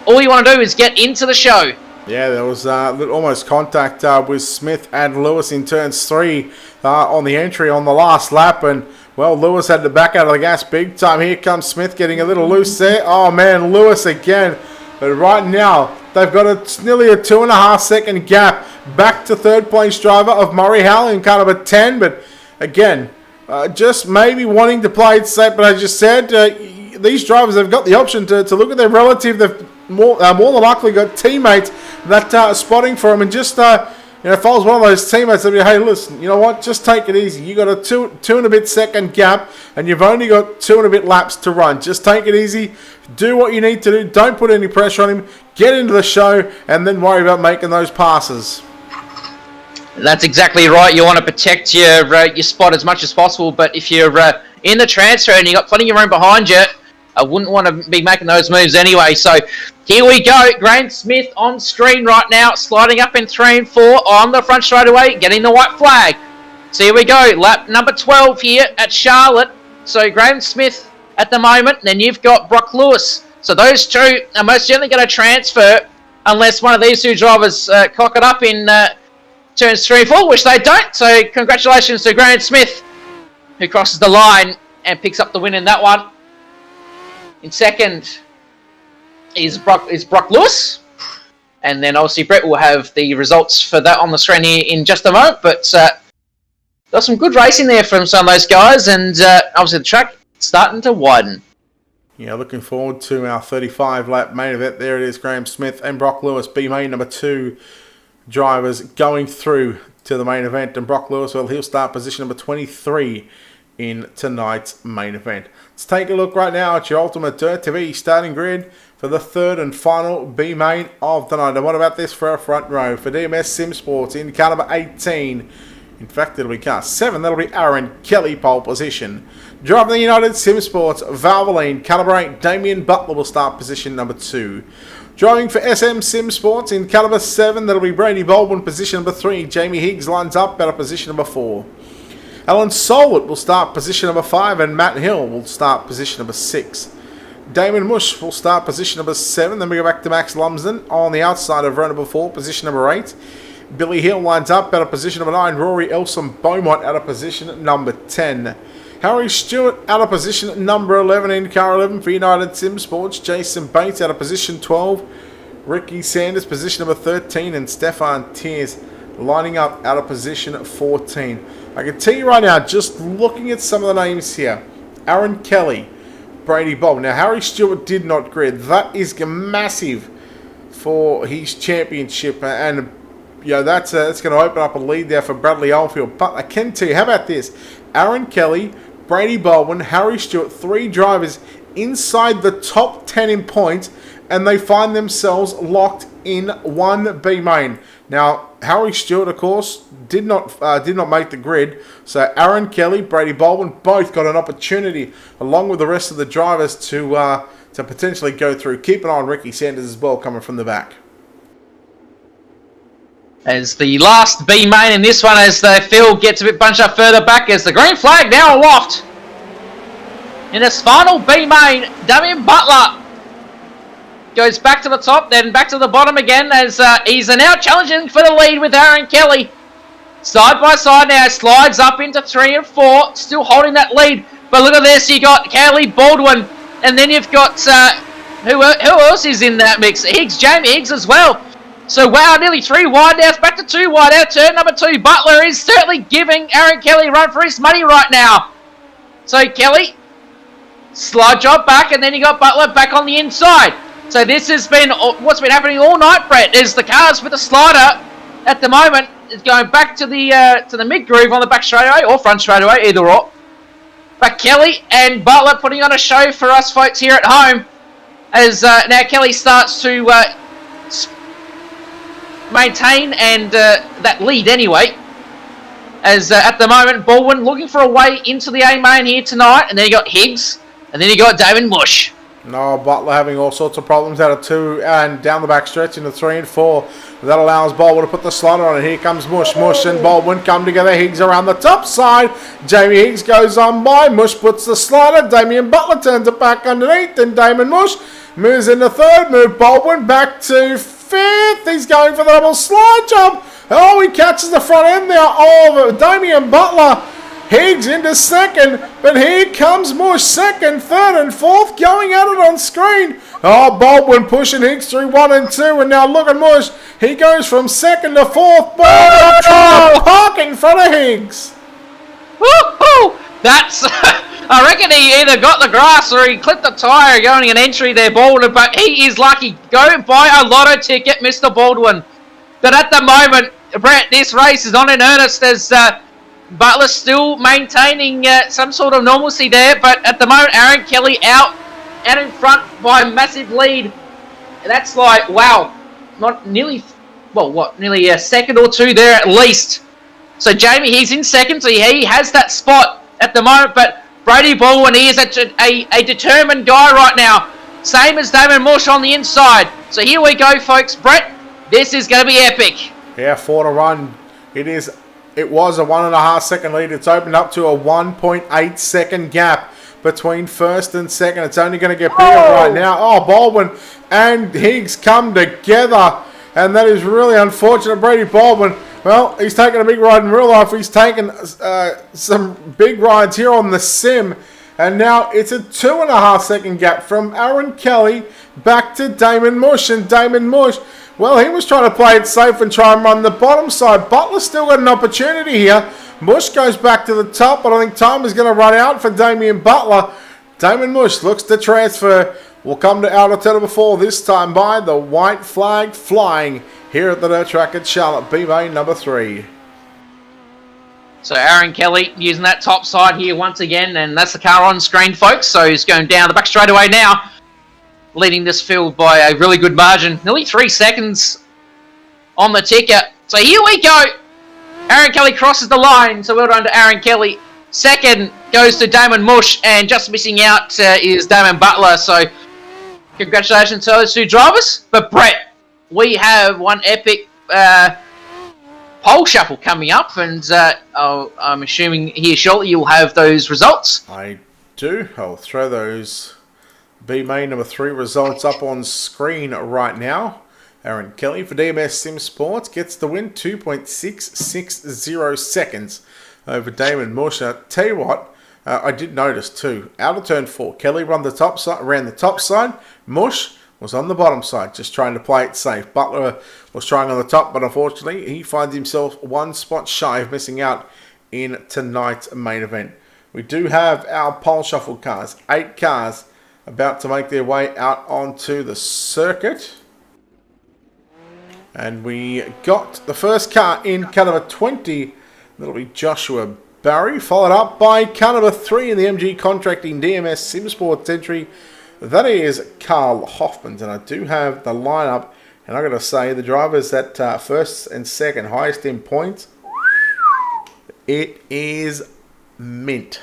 all you want to do is get into the show. Yeah, there was almost contact with Smith and Lewis in turns 3 on the entry on the last lap. And, well, Lewis had to back out of the gas big time. Here comes Smith getting a little loose there. Oh, man, Lewis again. But right now, they've got nearly a 2.5 second gap back to 3rd place driver of Murray Howell in car number 10. But again, just maybe wanting to play it safe. But as you said, these drivers have got the option to look at their relative. They've more than likely got teammates that are spotting for them. And just, if I was one of those teammates, I'd be, hey, listen, you know what? Just take it easy. You got a two and a bit second gap, and you've only got 2 and a bit laps to run. Just take it easy. Do what you need to do. Don't put any pressure on him. Get into the show, and then worry about making those passes. That's exactly right. You want to protect your spot as much as possible. But if you're in the transfer and you got plenty of room behind you, I wouldn't want to be making those moves anyway. So here we go. Graham Smith on screen right now, sliding up in 3 and 4 on the front straightaway, getting the white flag. So here we go. Lap number 12 here at Charlotte. So Graham Smith at the moment. Then you've got Brock Lewis. So those 2 are most certainly going to transfer unless one of these 2 drivers cock it up in turns 3 and 4, which they don't. So congratulations to Graham Smith, who crosses the line and picks up the win in that one. In second is Brock Lewis. And then obviously Brett will have the results for that on the screen here in just a moment. But there's some good racing there from some of those guys. And obviously the track starting to widen. Yeah, looking forward to our 35-lap main event. There it is, Graham Smith and Brock Lewis, B-main number 2 drivers going through to the main event. And Brock Lewis, well, he'll start position number 23 in tonight's main event. Let's take a look right now at your Ultimate Dirt TV starting grid for the third and final B-main of the night. And what about this for our front row? For DMS Sim Sports in car number 18. In fact, it'll be car 7. That'll be Aaron Kelly, pole position. Driving the United Sim Sports, Valvoline, car number 8, Damien Butler will start position number 2. Driving for SM Sim Sports in car number 7, that'll be Brady Baldwin, position number 3. Jamie Higgs lines up at position number 4. Alan Solwit will start position number 5, and Matt Hill will start position number 6. Damon Mush will start position number 7. Then we go back to Max Lumsden on the outside of row number 4, position number 8. Billy Hill lines up at a position number 9. Rory Elson Beaumont at a position number 10. Harry Stewart at a position number 11 in car 11 for United Sim Sports. Jason Bates at a position 12. Ricky Sanders position number 13. And Stefan Tiers lining up at a position 14. I can tell you right now, just looking at some of the names here. Aaron Kelly, Brady Bob. Now, Harry Stewart did not grid. That is massive for his championship. And, you know, that's going to open up a lead there for Bradley Oldfield. But I can tell you, how about this? Aaron Kelly, Brady Baldwin, Harry Stewart, 3 drivers inside the top 10 in points, and they find themselves locked in one B main. Now, Harry Stewart, of course, did not make the grid. So Aaron Kelly, Brady Baldwin, both got an opportunity, along with the rest of the drivers, to potentially go through. Keep an eye on Ricky Sanders as well, coming from the back. As the last B main in this one, as the field gets a bit bunched up further back, as the green flag now aloft. In this final B main, Damien Butler goes back to the top, then back to the bottom again, as he's now challenging for the lead with Aaron Kelly. Side by side now, slides up into 3 and 4, still holding that lead. But look at this, you got Kelly Baldwin, and then you've got, who else is in that mix? Higgs, Jamie Higgs as well. So wow, nearly 3 wide now, it's back to 2 wide out, turn number 2. Butler is certainly giving Aaron Kelly a run for his money right now. So Kelly, slide job back, and then you got Butler back on the inside. So this has been what's been happening all night, Brett, is the cars with the slider at the moment is going back to the mid groove on the back straightaway or front straightaway, either or. But Kelly and Butler putting on a show for us folks here at home, as now Kelly starts to maintain and that lead anyway. As at the moment, Baldwin looking for a way into the A main here tonight, and then you got Higgs, and then you got David Mush. No, Butler having all sorts of problems out of 2 and down the back stretch into 3 and 4. That allows Baldwin to put the slider on it. Here comes Mush. Mush and Baldwin come together. Higgs around the top side. Jamie Higgs goes on by. Mush puts the slider. Damien Butler turns it back underneath. Then Damon Mush moves into 3rd. Move Baldwin back to 5th. He's going for the double slide jump. Oh, he catches the front end there of Damien Butler. Higgs into 2nd, but here comes Mush 2nd, 3rd and 4th, going at it on screen. Oh, Baldwin pushing Higgs through 1 and 2, and now look at Mush. He goes from 2nd to 4th, but trying to park in front of Higgs. Woo-hoo! That's, I reckon he either got the grass or he clipped the tyre going an entry there, Baldwin, but he is lucky. Go buy a lotto ticket, Mr. Baldwin. But at the moment, Brett, this race is on in earnest as Butler still maintaining some sort of normalcy there, but at the moment Aaron Kelly out in front by a massive lead. And that's like, wow, not nearly, well, what, nearly a second or 2 there at least. So Jamie, he's in 2nd, so he has that spot at the moment, but Brady Baldwin, he is a determined guy right now. Same as Damon Mush on the inside. So here we go, folks. Brett, this is going to be epic. Yeah, 4 to run. It was a 1.5 second lead. It's opened up to a 1.8 second gap between 1st and 2nd. It's only going to get bigger right now. Oh, Baldwin and Higgs come together, and that is really unfortunate. Brady Baldwin, well, he's taken a big ride in real life. He's taken some big rides here on the sim, And now it's a 2.5 second gap from Aaron Kelly back to Damon Mush. And Damon Mush, well, he was trying to play it safe and try and run the bottom side. Butler still got an opportunity here. Mush goes back to the top, but I think time is going to run out for Damien Butler. Damon Mush looks to transfer. We'll come to outer turn number 4 this time by the white flag flying here at the dirt track at Charlotte, B-Main number 3. So Aaron Kelly using that top side here once again, and that's the car on screen, folks. So he's going down the back straightaway now, leading this field by a really good margin. Nearly 3 seconds on the ticker. So here we go. Aaron Kelly crosses the line, so well done to Aaron Kelly. Second goes to Damon Mush, and just missing out is Damon Butler. So congratulations to those 2 drivers. But Brett, we have one epic pole shuffle coming up, and I'm assuming here shortly you'll have those results. I do. I'll throw those B-Main number 3 results up on screen right now. Aaron Kelly for DMS Sim Sports gets the win, 2.660 seconds over Damon Mush. Tell you what, I did notice too, out of turn 4, Kelly ran the top side, Mush was on the bottom side, just trying to play it safe. Butler was trying on the top, but unfortunately, he finds himself 1 spot shy of missing out in tonight's main event. We do have our pole shuffle cars, 8 cars about to make their way out onto the circuit. And we got the first car in car number 20. That'll be Joshua Barry, followed up by car number 3 in the MG Contracting DMS Sim Sports entry. That is Carl Hoffman, and I do have the lineup, and I'm going to say the drivers that first and second highest in points, it is mint.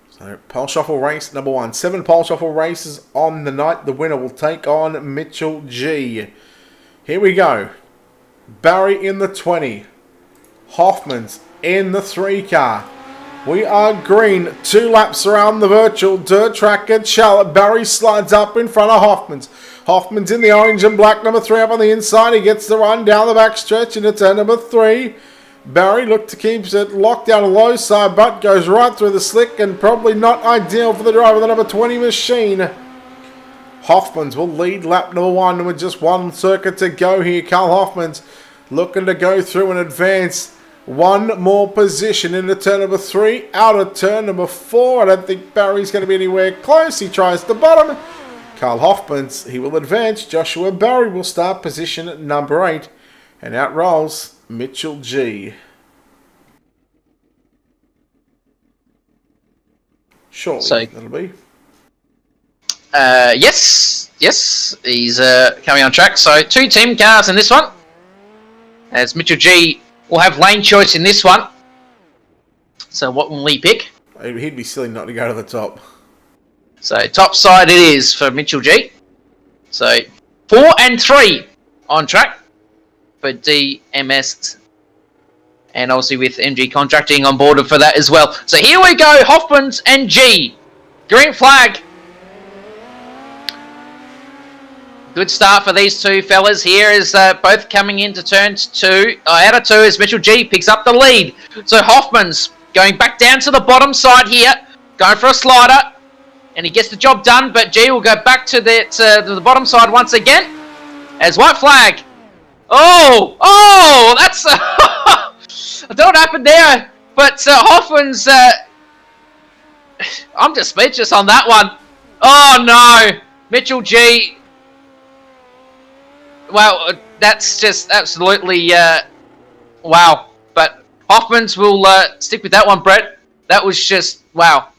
So pole shuffle race number 1, 7 pole shuffle races on the night. The winner will take on Mitchell G. Here we go. Barry in the 20, Hoffman's in the 3 car. We are green, 2 laps around the virtual dirt track at Charlotte. Barry slides up in front of Hoffman's. Hoffman's in the orange and black, number 3 up on the inside. He gets the run down the back stretch into turn number 3. Barry looked to keep it locked down a low side, but goes right through the slick and probably not ideal for the driver of the number 20 machine. Hoffman's will lead lap number 1 with just 1 circuit to go here. Carl Hoffman's looking to go through and advance 1 more position into turn number 3, out of turn number 4. I don't think Barry's going to be anywhere close. He tries the bottom. Carl Hoffman's, he will advance. Joshua Barry will start position at number 8. And out rolls Mitchell G. Surely, so, that'll be. Yes, he's coming on track. So 2 team cars in this one, as Mitchell G will have lane choice in this one. So what will he pick? He'd be silly not to go to the top. So top side it is for Mitchell G. So 4 and 3 on track for DMS, and obviously with MG Contracting on board for that as well. So here we go, Hoffman's and G. Green flag. Good start for these 2 fellas here as both coming into turns 2. Out of 2 as Mitchell G picks up the lead. So Hoffman's going back down to the bottom side here, going for a slider, and he gets the job done, but G will go back to the bottom side once again as white flag. Oh, that's I don't know what happened there, but Hoffman's I'm just speechless on that one. Oh no, Mitchell G. Well, that's just absolutely wow. But Hoffman's will stick with that one, Brett. That was just wow.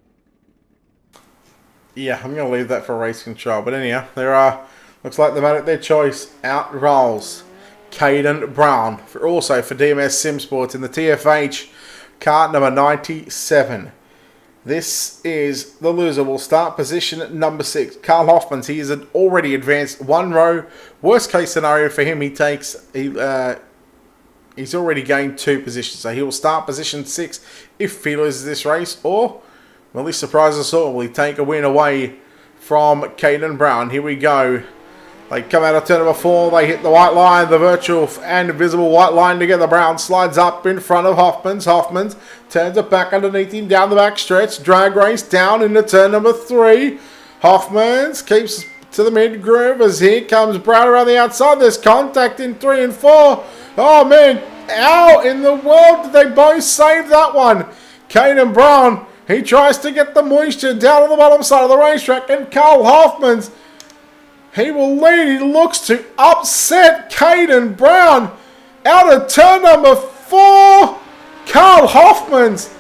Yeah, I'm going to leave that for race control. But anyhow, there are. Looks like they've made it their choice. Out rolls Caden Brown, also for DMS Sim Sports in the TFH car number 97. This is the loser. Will start position at number 6. Carl Hoffman's. He has already advanced 1 row. Worst case scenario for him, he's already gained 2 positions. So he will start position 6 if he loses this race. Or, will he surprise us all? Will he take a win away from Caden Brown? Here we go. They come out of turn number 4. They hit the white line, the virtual and invisible white line together. Brown slides up in front of Hoffmans. Hoffmans turns it back underneath him down the back stretch. Drag race down into turn number 3. Hoffmans keeps to the mid groove as here comes Brown around the outside. There's contact in 3 and 4. Oh man, how in the world did they both save that one? Caden Brown, he tries to get the moisture down on the bottom side of the racetrack, and Carl Hoffmans, he will lead. He looks to upset Caden Brown out of turn number 4. Carl Hoffmans,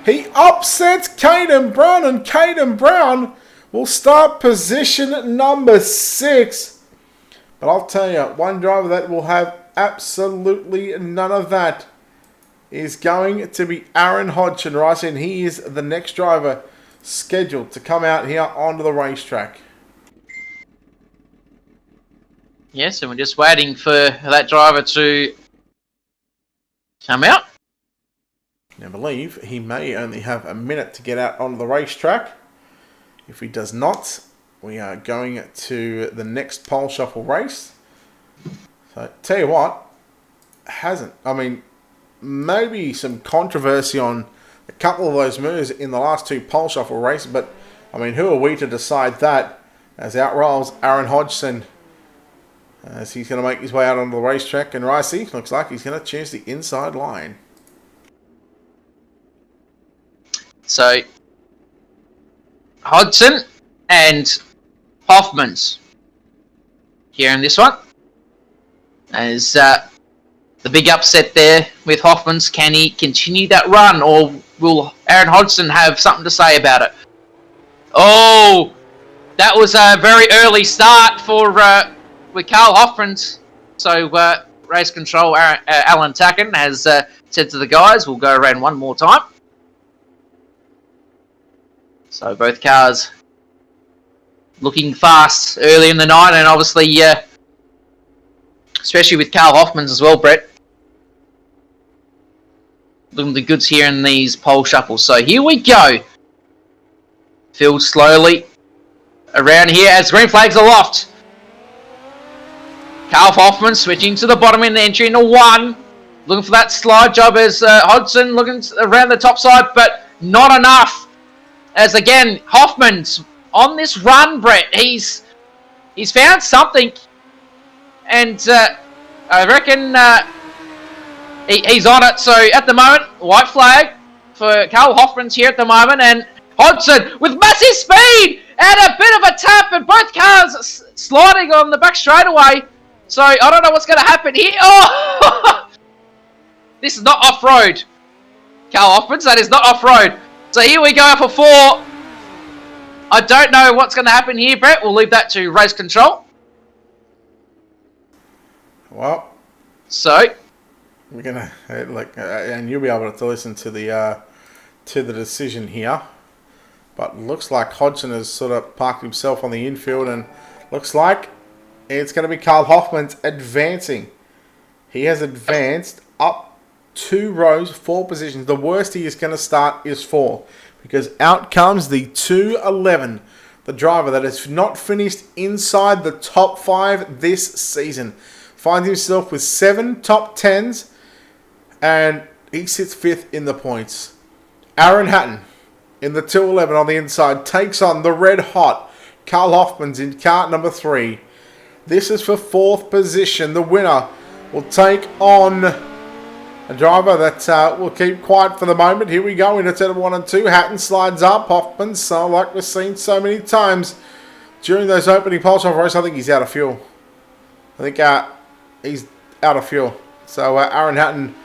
he upsets Caden Brown, and Caden Brown will start position number 6. But I'll tell you, one driver that will have absolutely none of that is going to be Aaron Hodgson, right? And he is the next driver scheduled to come out here onto the racetrack. Yes, and we're just waiting for that driver to come out. I believe he may only have a minute to get out onto the racetrack. If he does not, we are going to the next pole shuffle race. So, tell you what, maybe some controversy on a couple of those moves in the last 2 pole shuffle races, but, who are we to decide that? As out rolls Aaron Hodgson, as he's going to make his way out onto the racetrack, and Ricey looks like he's going to choose the inside line. So, Hodgson and Hoffmans here in this one. As the big upset there with Hoffmans, can he continue that run, or will Aaron Hodgson have something to say about it? Oh, that was a very early start for with Carl Hoffmans. So race control Alan Tacken has said to the guys, we'll go around one more time. So both cars looking fast early in the night, and obviously, especially with Carl Hoffmans as well, Brett. Looking the goods here in these pole shuffles. So here we go. Field slowly around here as green flags aloft. Carl Hoffman switching to the bottom in the entry into 1. Looking for that slide job as Hodgson looking around the top side, but not enough. As again, Hoffman's on this run, Brett. He's found something, and I reckon he's on it. So at the moment, white flag for Carl Hoffman's here at the moment, and Hodgson with massive speed and a bit of a tap, and both cars sliding on the back straightaway. So I don't know what's going to happen here. Oh, this is not off-road, Carl Hoffman's. That is not off-road. So here we go for 4. I don't know what's going to happen here, Brett. We'll leave that to race control. Well, so we're gonna and you'll be able to listen to the decision here. But looks like Hodgson has sort of parked himself on the infield, and looks like it's going to be Carl Hoffmans advancing. He has advanced up 2 rows, 4 positions. The worst he is going to start is 4, because out comes the 211, the driver that has not finished inside the top 5 this season. Finds himself with 7 top 10s, and he sits 5th in the points. Aaron Hatton in the 211 on the inside takes on the red hot Carl Hoffmans in car number 3. This is for 4th position. The winner will take on a driver that will keep quiet for the moment. Here we go into turn 1 and 2. Hatton slides up. Hoffman, so like we've seen so many times during those opening pole shot races, I think he's out of fuel. I think he's out of fuel. So Aaron Hatton,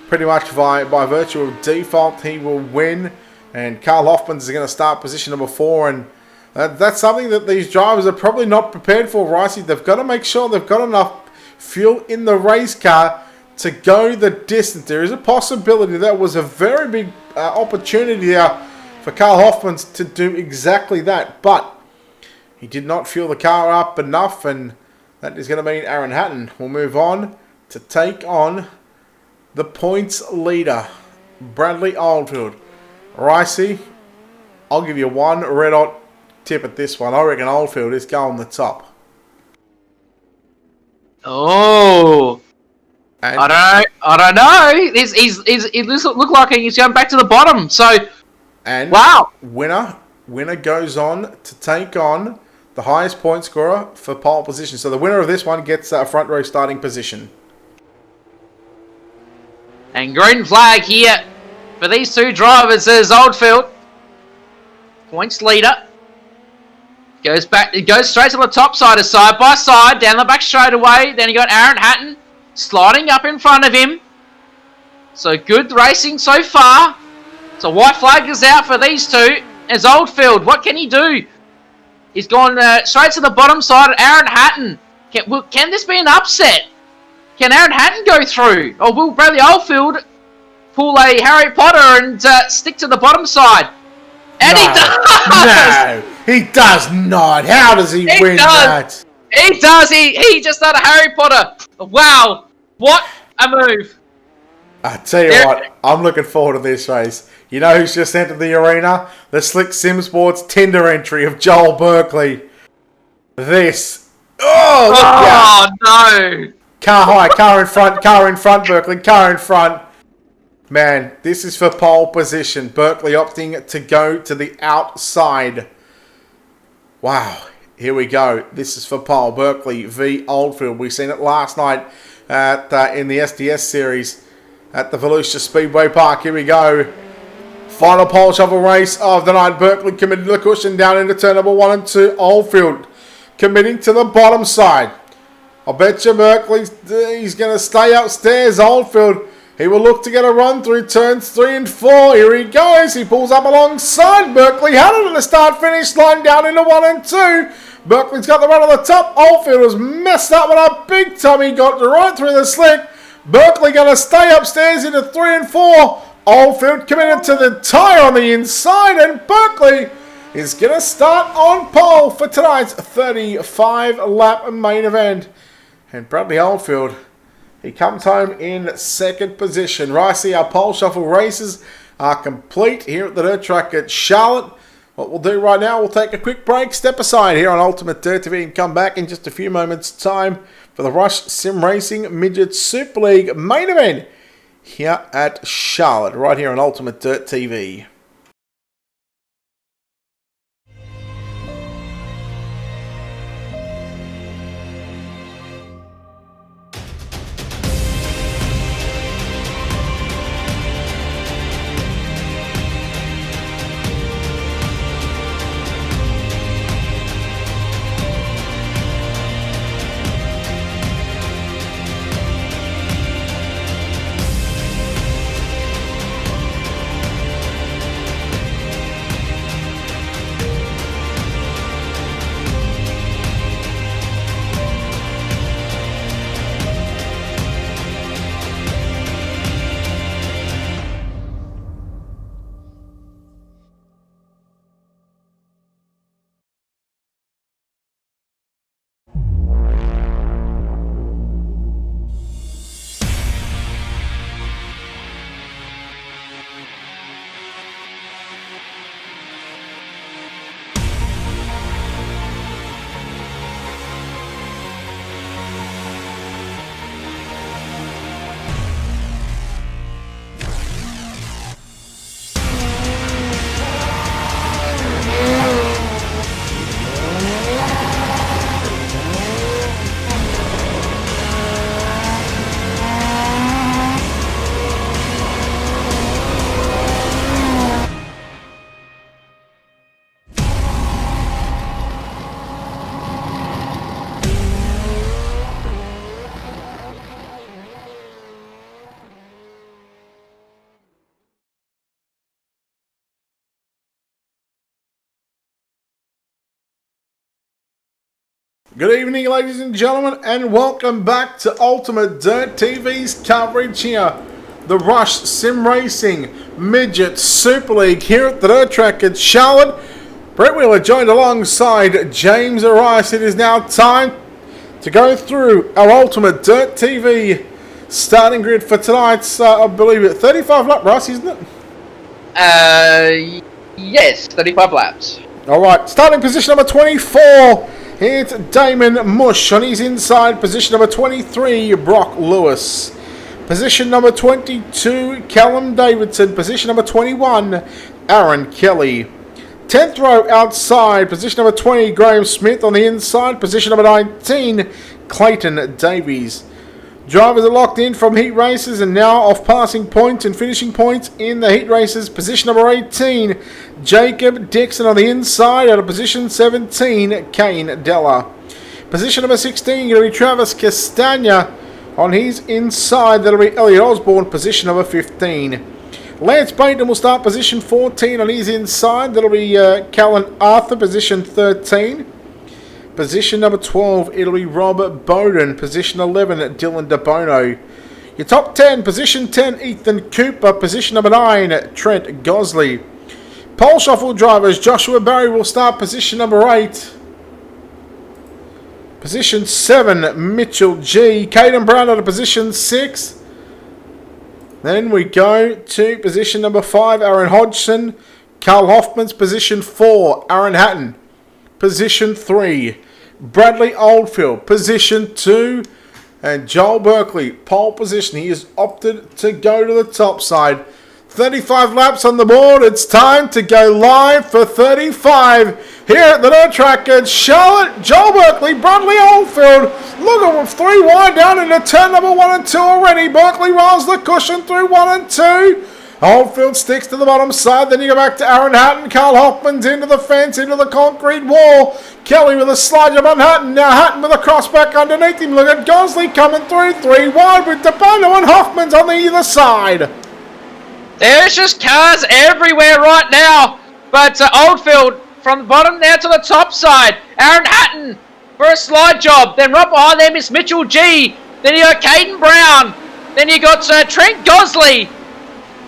pretty much by virtue of default, he will win. And Carl Hoffmans is going to start position number 4. And that's something that these drivers are probably not prepared for, Ricey. They've got to make sure they've got enough fuel in the race car to go the distance. There is a possibility that was a very big opportunity there for Carl Hoffmans to do exactly that. But he did not fuel the car up enough, and that is going to mean Aaron Hatton will move on to take on the points leader, Bradley Oldfield. Ricey, I'll give you one red hot tip at this one. I reckon Oldfield is going the top. Oh. And, I don't know. It look like he's going back to the bottom. So, and wow. winner goes on to take on the highest point scorer for pole position. So the winner of this one gets a front row starting position. And green flag here for these two drivers is Oldfield. Points leader. Goes back. It goes straight to the top side, side by side, down the back straight away. Then you got Aaron Hatton sliding up in front of him. So good racing so far. So white flag is out for these two. As Oldfield, what can he do? He's gone straight to the bottom side. Aaron Hatton. Can this be an upset? Can Aaron Hatton go through? Or will Bradley Oldfield pull a Harry Potter and stick to the bottom side? And no, he does! No, he does not. How does he win that? He does. He just done a Harry Potter. Wow. What a move. I tell you what, I'm looking forward to this race. You know who's just entered the arena? The Slick Sim Sports tender entry of Joel Berkeley. This. Oh, no. Car in front, Berkeley, car in front. Man, this is for pole position. Berkeley opting to go to the outside. Wow, here we go. This is for pole. Berkeley v Oldfield. We've seen it last night in the SDS series at the Volusia Speedway Park. Here we go. Final pole shovel race of the night. Berkeley committed to the cushion down into turn number 1 and 2. Oldfield committing to the bottom side. I bet you he's going to stay upstairs. Oldfield, he will look to get a run through turns 3 and 4. Here he goes. He pulls up alongside Berkeley. Had it at the start-finish line down into 1 and 2. Berkeley's got the run on the top. Oldfield was messed up with a big time. He got right through the slick. Berkeley going to stay upstairs into 3 and 4. Oldfield committed to the tyre on the inside. And Berkeley is going to start on pole for tonight's 35-lap main event. And Bradley Oldfield, he comes home in second position. Ricey, our pole shuffle races are complete here at the dirt track at Charlotte. What we'll do right now, we'll take a quick break, step aside here on Ultimate Dirt TV and come back in just a few moments' time for the Rush Sim Racing Midget Super League main event here at Charlotte, right here on Ultimate Dirt TV. Good evening, ladies and gentlemen, and welcome back to Ultimate Dirt TV's coverage here. The Rush Sim Racing Midget Super League here at the dirt track at Charlotte. Brett Wheeler joined alongside James Arias. It is now time to go through our Ultimate Dirt TV starting grid for tonight's, I believe it, 35 lap race, isn't it? Yes, 35 laps. All right, starting position number 24. It's Damon Mush on his inside. Position number 23, Brock Lewis. Position number 22, Callum Davidson. Position number 21, Aaron Kelly. 10th row outside. Position number 20, Graham Smith on the inside. Position number 19, Clayton Davies. Drivers are locked in from heat races and now off passing points and finishing points in the heat races. Position number 18, Jacob Dixon on the inside. Out of position 17, Kane Della. Position number 16, going to be Travis Castagna on his inside. That'll be Elliot Osborne, position number 15. Lance Bainton will start position 14 on his inside. That'll be Callan Arthur, position 13. Position number 12, it'll be Rob Bowden. Position 11, Dylan DeBono. Your top 10, position 10, Ethan Cooper. Position number 9, Trent Gosley. Pole shuffle drivers, Joshua Barry will start position number 8. Position 7, Mitchell G. Caden Brown out of position 6. Then we go to position number 5, Aaron Hodgson. Carl Hoffman's position 4, Aaron Hatton. Position 3, Bradley Oldfield. Position 2, and Joel Berkeley, pole position. He has opted to go to the top side. 35 laps on the board. It's time to go live for 35 here at the dirt track at Charlotte. Joel Berkeley, Bradley Oldfield. Look at 3 wide down into turn number 1 and 2 already. Berkeley rolls the cushion through 1 and 2. Oldfield sticks to the bottom side. Then you go back to Aaron Hatton. Carl Hoffman's into the fence, into the concrete wall. Kelly with a slide jump on Hatton. Now Hatton with a crossback underneath him. Look at Gosley coming through. 3 wide with DeBono and Hoffman's on the either side. There's just cars everywhere right now. But Oldfield from the bottom now to the top side. Aaron Hatton for a slide job. Then right behind them is Mitchell G. Then you got Caden Brown. Then you got Trent Gosley.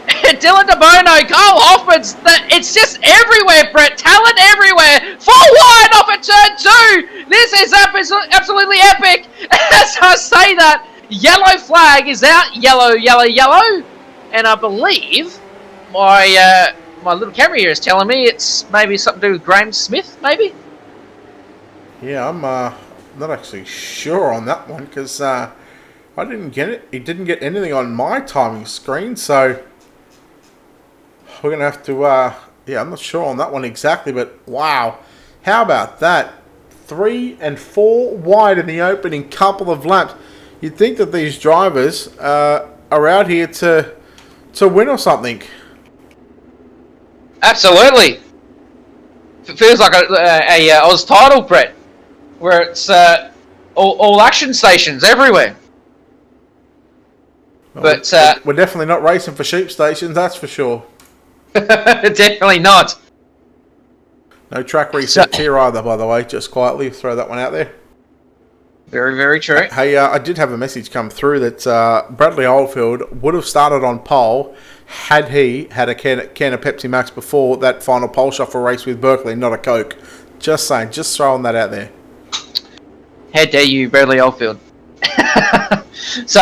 Dylan DeBono, Carl Hoffman's. It's just everywhere, Brett. Talent everywhere. 4 wide off at turn 2. This is absolutely epic. As I say that, yellow flag is out. Yellow, yellow, yellow. And I believe my little camera here is telling me it's maybe something to do with Graham Smith, maybe? Yeah, I'm not actually sure on that one because I didn't get it. It didn't get anything on my timing screen, so we're going to have to, yeah, I'm not sure on that one exactly, but wow. How about that? 3 and 4 wide in the opening couple of laps. You'd think that these drivers are out here to win or something. Absolutely. It feels like a Oz title, Brett, where it's all action stations everywhere. Well, but we're definitely not racing for sheep stations, that's for sure. Definitely not. No track resets here either, by the way. Just quietly throw that one out there. Very, very true. Hey, I did have a message come through that Bradley Oldfield would have started on pole had he had a can of Pepsi Max before that final pole shuffle race with Berkeley, not a Coke. Just saying, just throwing that out there. How dare you, Bradley Oldfield? So,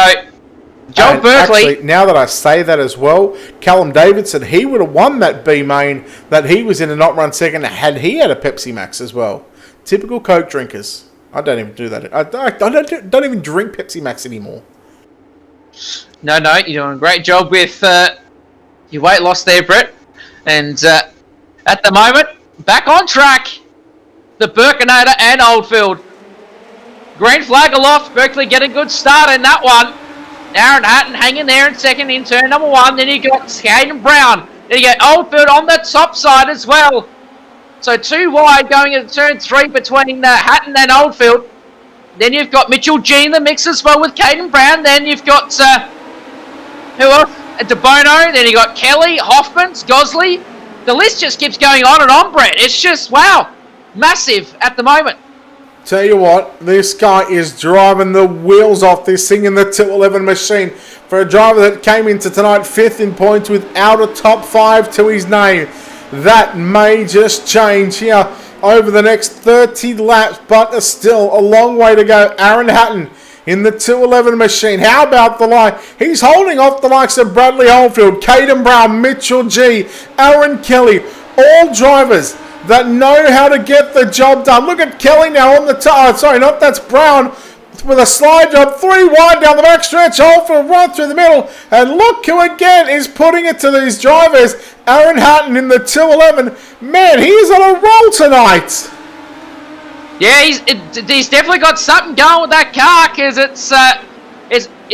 Joel Berkeley. Actually, now that I say that as well, Callum Davidson, he would have won that B main that he was in a not run second had he had a Pepsi Max as well. Typical Coke drinkers. I don't even do that. I don't even drink Pepsi Max anymore. No, you're doing a great job with your weight loss there, Brett. And at the moment, back on track, the Burkinator and Oldfield. Green flag aloft, Berkeley getting a good start in that one. Aaron Hatton hanging there in second in turn number 1. Then you got Caden Brown. Then you get Oldfield on the top side as well. So 2 wide going into turn 3 between Hatton and Oldfield. Then you've got Mitchell G in the mix as well with Caden Brown. Then you've got, who else? DeBono. Then you got Kelly, Hoffmans, Gosley. The list just keeps going on and on, Brett. It's just, wow, massive at the moment. Tell you what, this guy is driving the wheels off this thing in the 211 machine. For a driver that came into tonight 5th in points without a top 5 to his name. That may just change here over the next 30 laps, but still a long way to go. Aaron Hatton in the 211 machine. How about the line? He's holding off the likes of Bradley Oldfield, Caden Brown, Mitchell G, Aaron Kelly, all drivers that know how to get the job done. Look at Kelly now on the top. Oh, sorry, that's Brown with a slide job. 3 wide down the back stretch. Oldfield right through the middle. And look who again is putting it to these drivers. Aaron Hatton in the 211. Man, he is on a roll tonight. Yeah, he's definitely got something going with that car, because it's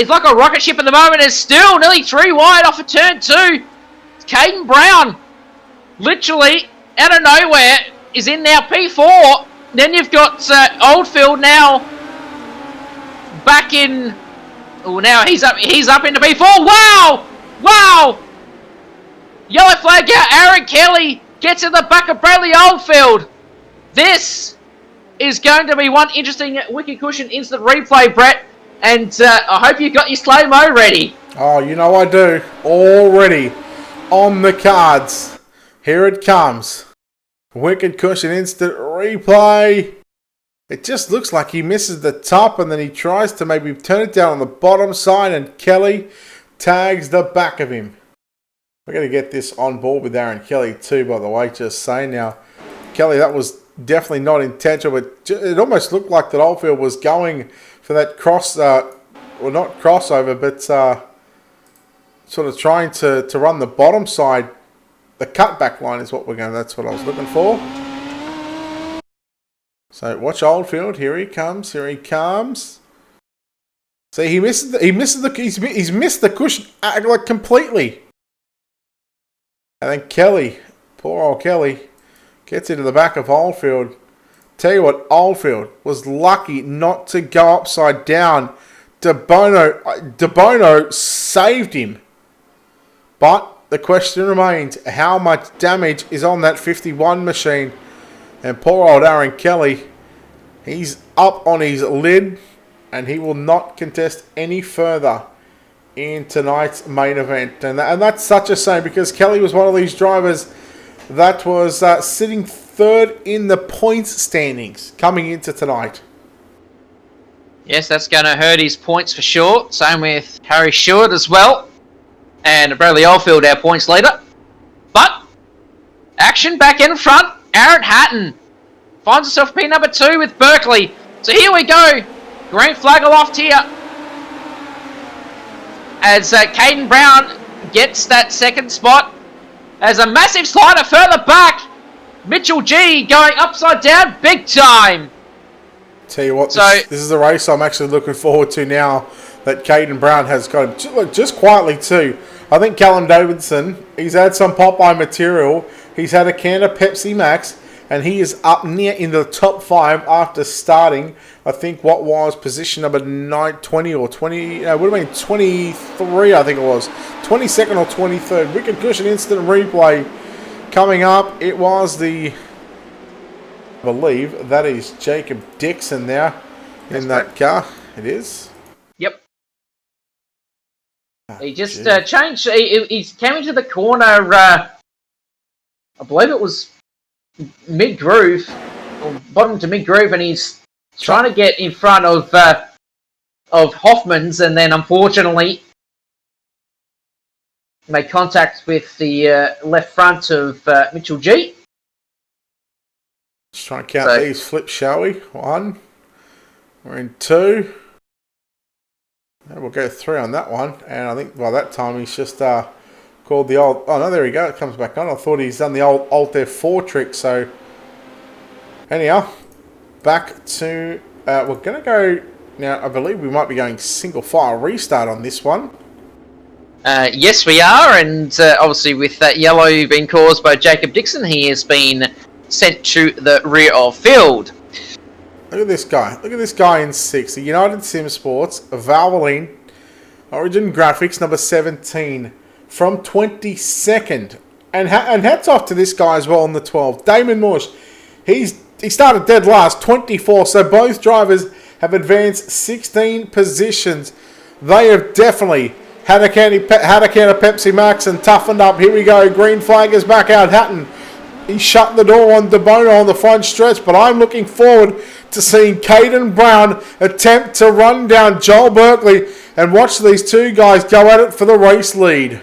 like a rocket ship at the moment. It's still nearly 3 wide off of turn 2. Caden Brown, literally out of nowhere, is in now P4. Then you've got Oldfield now back in. Oh, now he's up into P4. Wow! Yellow flag out. Aaron Kelly gets in the back of Bradley Oldfield. This is going to be one interesting Wicked Cushion instant replay, Brett. And I hope you got your slow-mo ready. Oh, you know I do. Already on the cards. Here it comes. Wicked Cushion instant replay. It just looks like he misses the top and then he tries to maybe turn it down on the bottom side and Kelly tags the back of him. We're going to get this on board with Aaron Kelly too, by the way. Just saying now. Kelly, that was definitely not intentional, but it almost looked like that Oldfield was going for that not crossover, but sort of trying to run the bottom side. The cutback line is what that's what I was looking for. So watch Oldfield. Here he comes. See, he's missed the cushion like completely. And then Kelly, poor old Kelly, gets into the back of Oldfield. Tell you what, Oldfield was lucky not to go upside down. De Bono saved him. But the question remains, how much damage is on that 51 machine? And poor old Aaron Kelly, he's up on his lid and he will not contest any further in tonight's main event. And that's such a shame, because Kelly was one of these drivers that was sitting third in the points standings coming into tonight. Yes, that's going to hurt his points for sure. Same with Harry Stewart as well. And Bradley Oldfield, our points leader. But, action back in front. Aaron Hatton finds himself P number 2 with Berkeley. So here we go. Green flag aloft here. As Caden Brown gets that second spot. As a massive slider further back. Mitchell G going upside down big time. Tell you what, this is the race I'm actually looking forward to now that Caden Brown has got him. Just quietly too. I think Callum Davidson, he's had some Popeye material. He's had a can of Pepsi Max. And he is up near in the top 5 after starting, I think, what was position number 20 or 20. It would have been 23, I think it was. 22nd or 23rd. Wicked Cushion instant replay coming up. It was I believe that is Jacob Dixon there in that car. It is. Yep. He just changed. He came into the corner, I believe it was mid-groove, or bottom to mid-groove, and he's trying to get in front of Hoffman's, and then unfortunately made contact with the left front of Mitchell G. Just trying to count these flips, shall we? 1. We're in 2. And we'll go 3 on that one. And I think by that time he's just called the old... Oh, no, there we go. It comes back on. I thought he's done the old Alt F4 trick. So, anyhow, back to... we're going to go... Now, I believe we might be going single file restart on this one. Yes, we are. And obviously with that yellow being caused by Jacob Dixon, he has been sent to the rear of field. Look at this guy. Look at this guy in 6. The United Sim Sports, Valvoline, Origin Graphics, number 17. From 22nd. And hats off to this guy as well on the 12. Damon Mush. He started dead last, 24. So both drivers have advanced 16 positions. They have definitely had a can of Pepsi Max and toughened up. Here we go. Green flag is back out. Hatton. He shut the door on De Bono on the front stretch. But I'm looking forward to seeing Caden Brown attempt to run down Joel Berkeley and watch these two guys go at it for the race lead.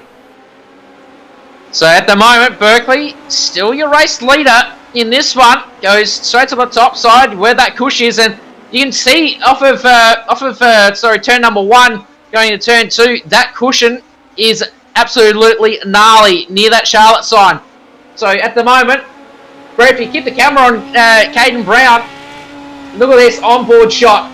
So at the moment, Berkeley, still your race leader. in this one goes straight to the top side where that cush is, and you can see off of turn number 1 going to turn 2, that cushion is absolutely gnarly near that Charlotte sign. So at the moment, Brett, if you keep the camera on Caden Brown, look at this onboard shot.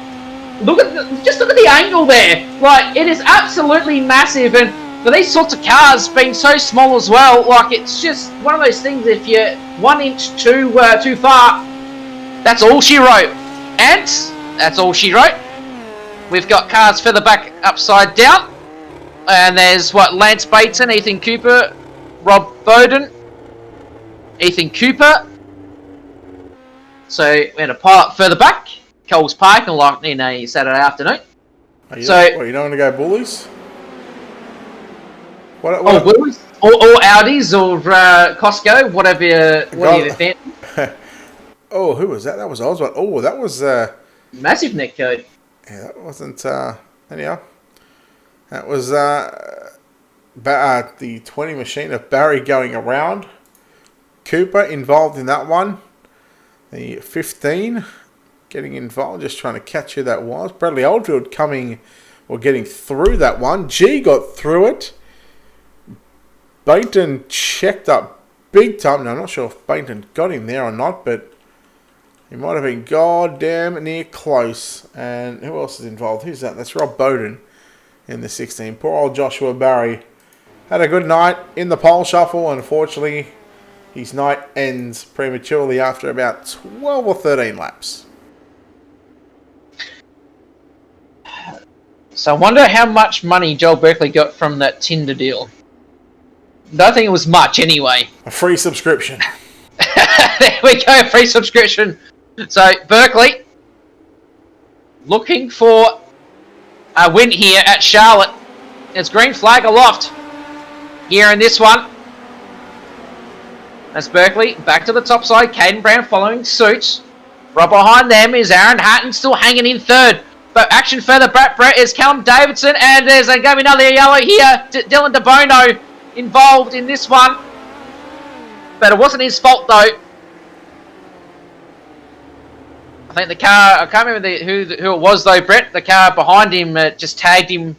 Just look at the angle there. Like, it is absolutely massive, and for these sorts of cars being so small as well, like, it's just one of those things. If you're 1 inch too far, that's all she wrote. And that's all she wrote. We've got cars further back upside down, and there's Lance Bateson, Ethan Cooper, Rob Bowden, Ethan Cooper. So we're going to pile up further back. Coles Park in a Saturday afternoon. You don't want to go bullies? What? Bullies? Or Audis, or Costco, whatever you fancy. Oh, who was that? That was Oswald. Oh, that was... massive net code. Yeah, that wasn't... anyhow. That was the 20 machine of Barry going around. Cooper involved in that one. The 15... getting involved, just trying to catch who that was. Bradley Oldfield getting through that one. G got through it. Bainton checked up big time. Now, I'm not sure if Bainton got him there or not, but he might have been goddamn near close. And who else is involved? Who's that? That's Rob Bowden in the 16. Poor old Joshua Barry had a good night in the pole shuffle. Unfortunately, his night ends prematurely after about 12 or 13 laps. So I wonder how much money Joel Berkeley got from that Tinder deal. Don't think it was much anyway. A free subscription. There we go, a free subscription. So Berkeley looking for a win here at Charlotte. It's green flag aloft here in this one. That's Berkeley back to the top side. Caden Brown following suit. Right behind them is Aaron Hatton still hanging in third. But action further back, Brett, is Callum Davidson, and there's going to be another yellow here. Dylan DeBono involved in this one. But it wasn't his fault, though. I think the car, I can't remember who it was, though, Brett. The car behind him just tagged him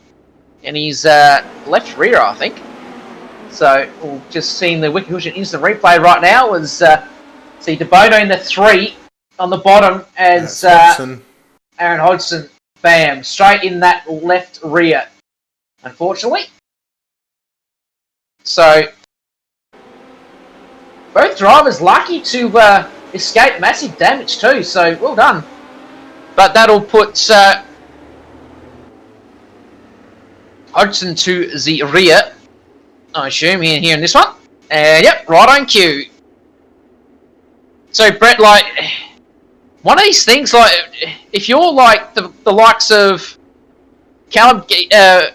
in his left rear, I think. So, we'll just seeing the Wikihush instant replay right now was see DeBono in the 3 on the bottom as Aaron Hodgson. Bam, straight in that left rear, unfortunately. So, both drivers lucky to escape massive damage too, so well done. But that'll put Hodgson to the rear, I assume, here in this one. And yep, right on cue. So, Brett, like... one of these things, like, if you're like the likes of Callum Davidson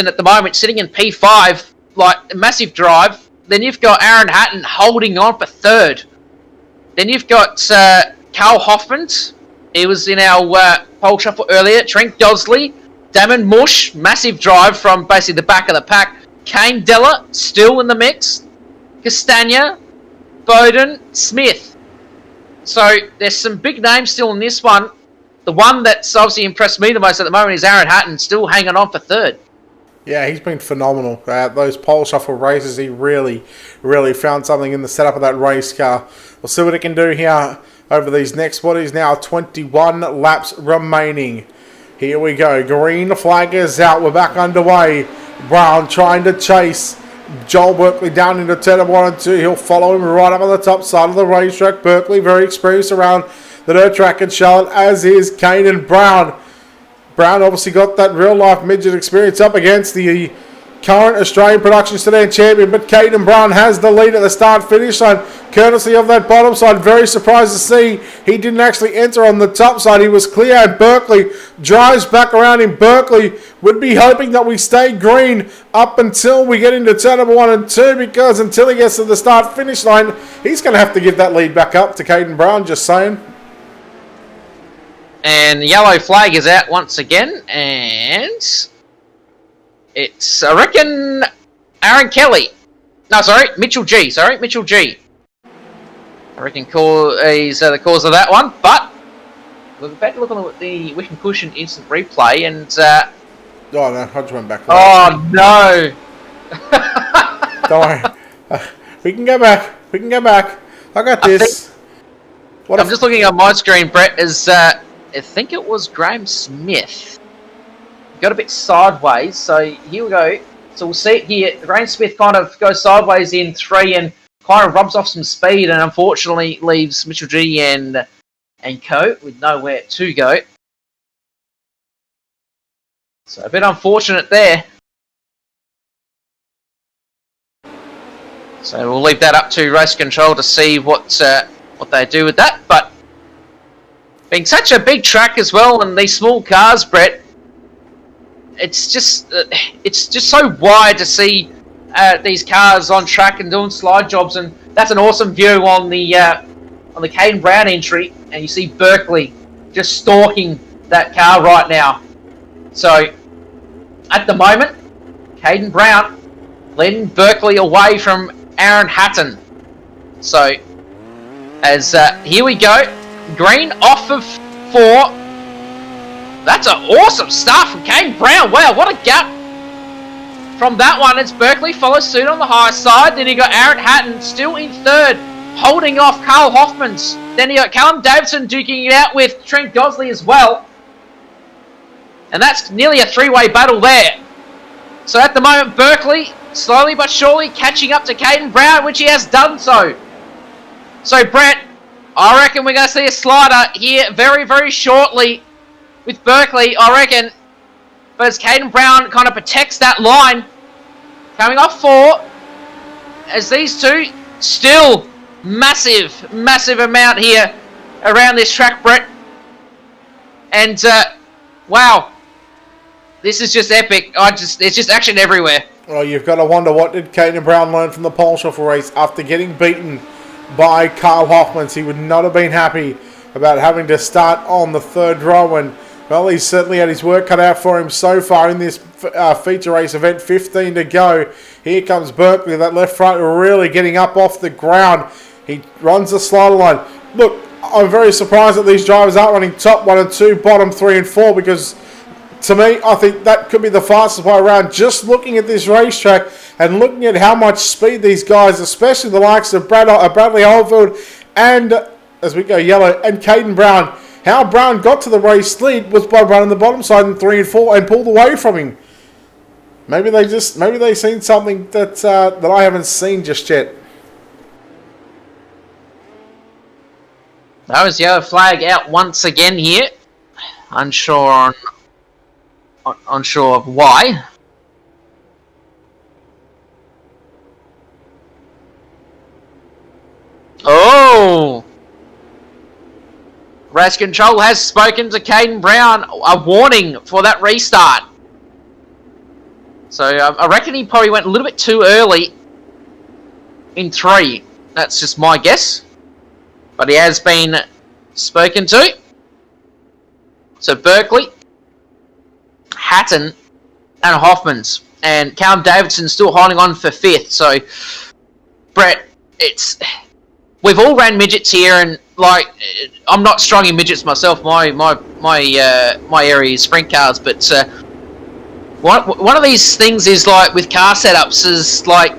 at the moment, sitting in P5, like a massive drive, then you've got Aaron Hatton holding on for third. Then you've got Carl Hoffman, he was in our pole shuffle earlier. Trent Dodsley, Damon Mush, massive drive from basically the back of the pack. Kane Della still in the mix. Castagna, Bowden, Smith. So, there's some big names still in this one. The one that's obviously impressed me the most at the moment is Aaron Hatton, still hanging on for third. Yeah, he's been phenomenal. Those pole shuffle races, he really, really found something in the setup of that race car. We'll see what he can do here over these next, what is now 21 laps remaining. Here we go. Green flag is out. We're back underway. Brown trying to chase Joel Berkeley down into turn 1 and 2. He'll follow him right up on the top side of the racetrack. Berkeley very experienced around the dirt track in Charlotte, as is Caden Brown. Brown obviously got that real-life midget experience up against the current Australian Production Sedan champion, but Caden Brown has the lead at the start-finish line, courtesy of that bottom side. Very surprised to see he didn't actually enter on the top side. He was clear, and Berkeley drives back around him. Berkeley would be hoping that we stay green up until we get into turn 1 and 2, because until he gets to the start-finish line, he's going to have to give that lead back up to Caden Brown, just saying. And the yellow flag is out once again, and it's, I reckon, Aaron Kelly. No, sorry, Mitchell G. Mitchell G. I reckon he's the cause of that one. But we're back to look at the Wish and Cushion instant replay, and Oh no, Hodge went back. Oh no! Don't worry. We can go back. We can go back. I got this. I'm just looking at my screen, Brett. I think it was Graham Smith. Got a bit sideways, so here we go. So we'll see it here. Graham Smith kind of goes sideways in 3 and kind of rubs off some speed, and unfortunately leaves Mitchell G and Co with nowhere to go. So a bit unfortunate there. So we'll leave that up to race control to see what they do with that. But being such a big track as well, and these small cars, Brett, it's just so wide to see these cars on track and doing slide jobs, and that's an awesome view on the Caden Brown entry, and you see Berkeley just stalking that car right now. So at the moment, Caden Brown leading Berkeley away from Aaron Hatton. So as here we go, green off of 4. That's an awesome start from Caden Brown. Wow, what a gap from that one. As Berkeley follows suit on the high side. Then you got Aaron Hatton still in 3rd, holding off Carl Hoffmans. Then you got Callum Davidson duking it out with Trent Gosley as well. And that's nearly a 3-way battle there. So at the moment, Berkeley slowly but surely catching up to Caden Brown, which he has done so. So Brett, I reckon we're going to see a slider here very, very shortly with Berkeley, I reckon. But as Caden Brown kind of protects that line, coming off 4, as these two still massive, massive amount here around this track, Brett. And wow, this is just epic. It's just action everywhere. Well, you've got to wonder, what did Caden Brown learn from the pole shuffle race after getting beaten by Carl Hoffmans? He would not have been happy about having to start on the 3rd row, and well, he's certainly had his work cut out for him so far in this feature race event. 15 to go. Here comes Berkeley, that left front really getting up off the ground. He runs the slider line. Look, I'm very surprised that these drivers aren't running top 1 and 2, bottom 3 and 4, because to me, I think that could be the fastest way around. Just looking at this racetrack and looking at how much speed these guys, especially the likes of Bradley Oldfield and, as we go yellow, and Caden Brown, how Brown got to the race lead was by running the bottom side in 3 and 4 and pulled away from him. Maybe they seen something that I haven't seen just yet. That was yellow flag out once again here. Unsure of why. Oh! Race control has spoken to Caden Brown, a warning for that restart. So I reckon he probably went a little bit too early in 3. That's just my guess. But he has been spoken to. So Berkeley, Hatton, and Hoffmans. And Callum Davidson still holding on for 5th. So, Brett, we've all ran midgets here, and like, I'm not strong in midgets myself. My area is sprint cars, but one of these things is like with car setups is like,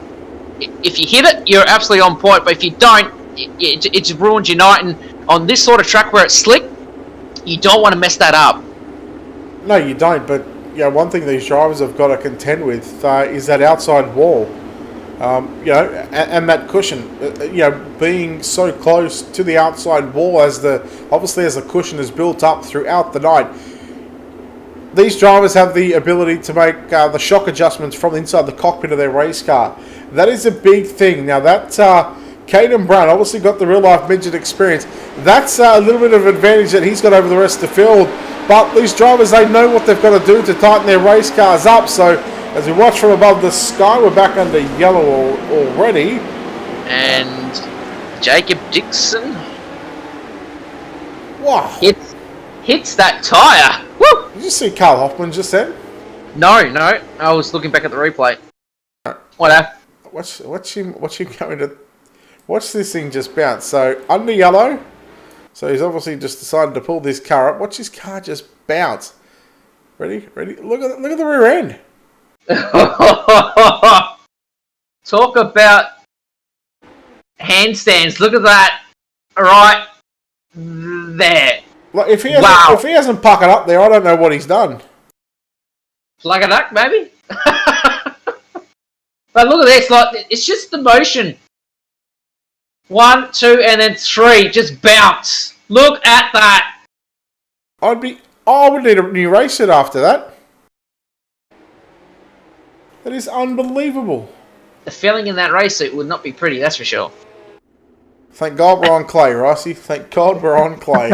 if you hit it, you're absolutely on point. But if you don't, it ruins your night. And on this sort of track where it's slick, you don't want to mess that up. No, you don't. But yeah, one thing these drivers have got to contend with is that outside wall. And that cushion, being so close to the outside wall as the cushion is built up throughout the night. These drivers have the ability to make the shock adjustments from inside the cockpit of their race car. That is a big thing. Now that Caden Brown obviously got the real life midget experience. That's a little bit of advantage that he's got over the rest of the field. But these drivers, they know what they've got to do to tighten their race cars up. So as we watch from above the sky, we're back under yellow already. And Jacob Dixon. Wow. Hits that tyre. Woo! Did you see Carl Hoffman just then? No. I was looking back at the replay. What happened? What's she going to Watch this thing just bounce. So, under yellow. So, he's obviously just decided to pull this car up. Watch his car just bounce. Ready? Ready? Look at the rear end. Talk about handstands. Look at that. Right there. Like if he hasn't puckered up there, I don't know what he's done. Plug it up, maybe. But look at this. Like it's just the motion. 1, 2, and then 3. Just bounce. Look at that. I would need a new race set after that. That is unbelievable. The feeling in that race suit would not be pretty, that's for sure. Thank God we're on clay, Rossi. Thank God we're on clay.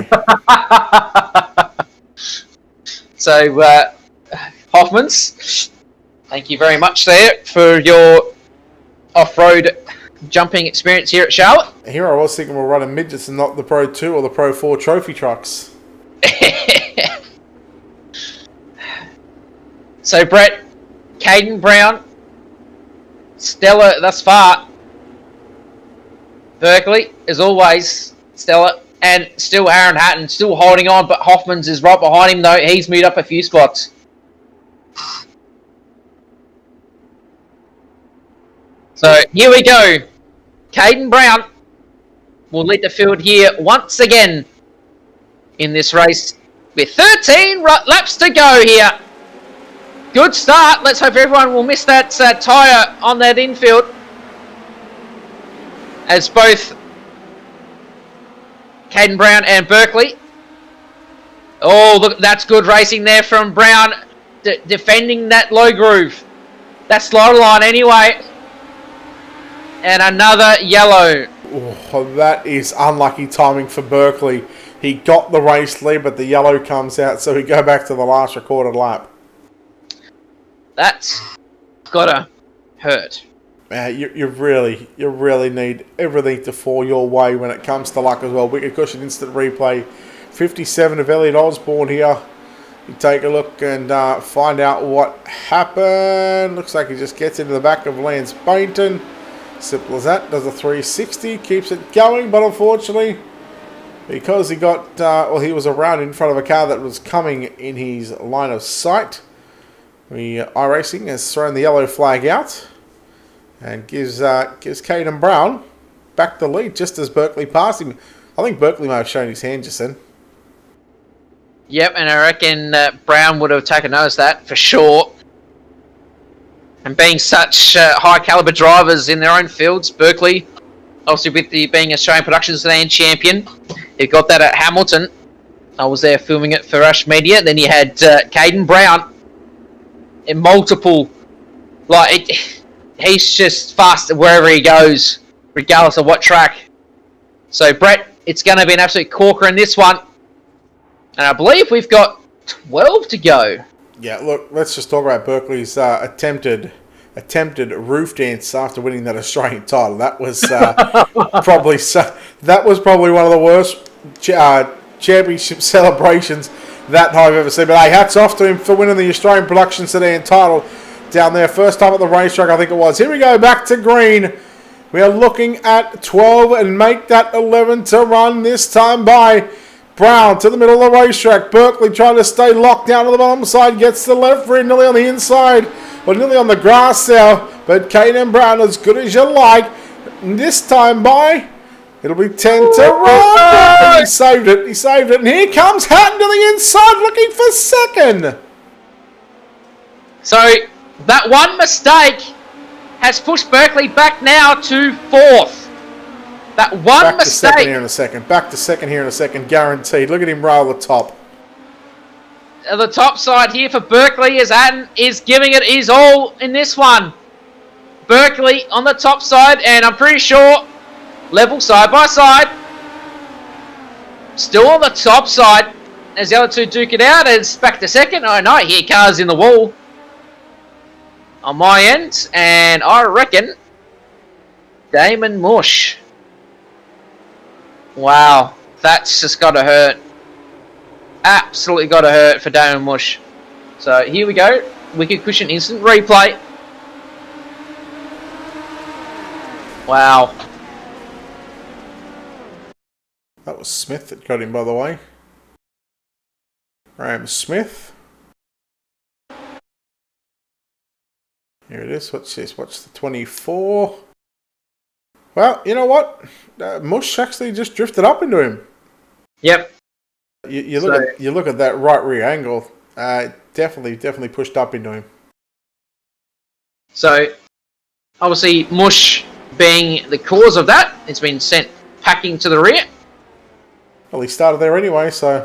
So, Hoffmans, thank you very much there for your off-road jumping experience here at Charlotte. Here I was thinking we're running midgets and not the Pro 2 or the Pro 4 trophy trucks. So, Brett, Caden Brown, stellar thus far. Berkeley, as always, stellar. And still Aaron Hatton, still holding on, but Hoffmans is right behind him, though. He's moved up a few spots. So, here we go. Caden Brown will lead the field here once again in this race with 13 laps to go here. Good start. Let's hope everyone will miss that tyre on that infield. As both Caden Brown and Berkeley. Oh, look, that's good racing there from Brown. Defending that low groove. That slaughter line anyway. And another yellow. Oh, that is unlucky timing for Berkeley. He got the race lead, but the yellow comes out, so we go back to the last recorded lap. That's gotta hurt. You really need everything to fall your way when it comes to luck as well. Wicked Cushion Instant Replay. 57 of Elliot Osborne here. You take a look and find out what happened. Looks like he just gets into the back of Lance Bainton. Simple as that. Does a 360. Keeps it going, but unfortunately, because he got, he was around in front of a car that was coming in his line of sight. iRacing has thrown the yellow flag out and gives Caden Brown back the lead just as Berkeley passed him. I think Berkeley may have shown his hand just then. Yep, and I reckon Brown would have taken notice of that for sure. And being such high caliber drivers in their own fields, Berkeley, obviously with being Australian Production Sedan champion, he got that at Hamilton. I was there filming it for Rush Media. Then you had Caden Brown in multiple, he's just fast wherever he goes, regardless of what track. So Brett, it's going to be an absolute corker in this one. And I believe we've got 12 to go. Yeah, look, let's just talk about Berkeley's attempted roof dance after winning that Australian title. That was probably one of the worst championship celebrations that I've ever seen. But hey, hats off to him for winning the Australian Production Sedan title down there. First time at the racetrack, I think it was. Here we go, back to green. We are looking at 12 and make that 11 to run this time by Brown to the middle of the racetrack. Berkeley trying to stay locked down to the bottom side. Gets to the left rear, nearly on the inside. Or nearly on the grass now. But Caden Brown as good as you like. And this time by, it'll be 10 to run. He saved it. He saved it. And here comes Hatton to the inside looking for second. So that one mistake has pushed Berkeley back now to 4th. That one mistake. Back to second here in a second. Back to second here in a second. Guaranteed. Look at him roll the top. The top side here for Berkeley as Hatton is giving it his all in this one. Berkeley on the top side, and I'm pretty sure level side by side. Still on the top side as the other two duke it out. It's back to second. Oh no, here cars in the wall on my end, and I reckon Damon Mush. Wow, that's just got to hurt. Absolutely got to hurt for Damon Mush. So here we go. Wicked Cushion Instant Replay. Wow. That was Smith that got him, by the way. Graham Smith. Here it is. What's this? What's the 24? Well, you know what? Mush actually just drifted up into him. Yep. You look at that right rear angle. Definitely pushed up into him. So, obviously, Mush being the cause of that, it's been sent packing to the rear. Well, he started there anyway, so...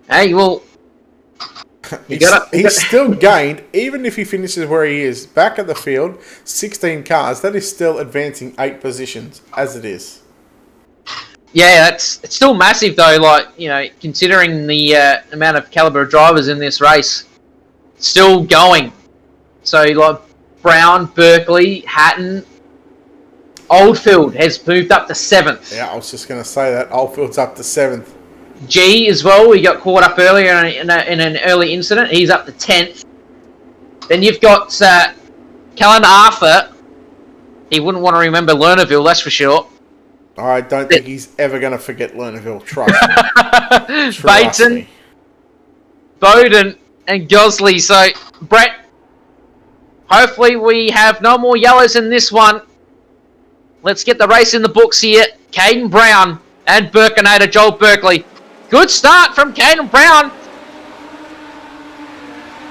Hey, well... He's still gained, even if he finishes where he is, back at the field, 16 cars. That is still advancing 8 positions, as it is. Yeah, it's still massive, though, like, you know, considering the amount of caliber of drivers in this race. Still going. So, like, Brown, Berkeley, Hatton, Oldfield has moved up to 7th. Yeah, I was just going to say that. Oldfield's up to 7th. G as well, he got caught up earlier in an early incident. He's up to 10th. Then you've got Callan Arthur. He wouldn't want to remember Lernerville, that's for sure. I don't think he's ever going to forget Lernerville. Trust me. Baton, Bowden, and Gosley. So, Brett, hopefully we have no more yellows in this one. Let's get the race in the books here. Caden Brown and Burkinator Joel Berkeley. Good start from Caden Brown.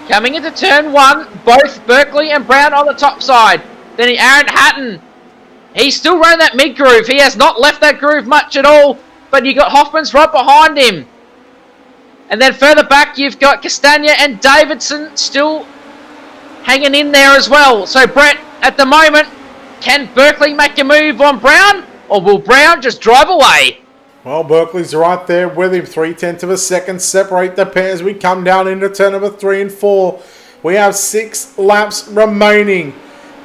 Coming into turn 1, both Berkeley and Brown on the top side. Then Aaron Hatton. He's still running that mid groove. He has not left that groove much at all. But you got Hoffman's right behind him. And then further back you've got Castagna and Davidson still hanging in there as well. So Brett, at the moment, can Berkeley make a move on Brown? Or will Brown just drive away? Well, Berkeley's right there with him. 0.3 of a second separate the pairs. We come down into turn number 3 and 4. We have 6 laps remaining.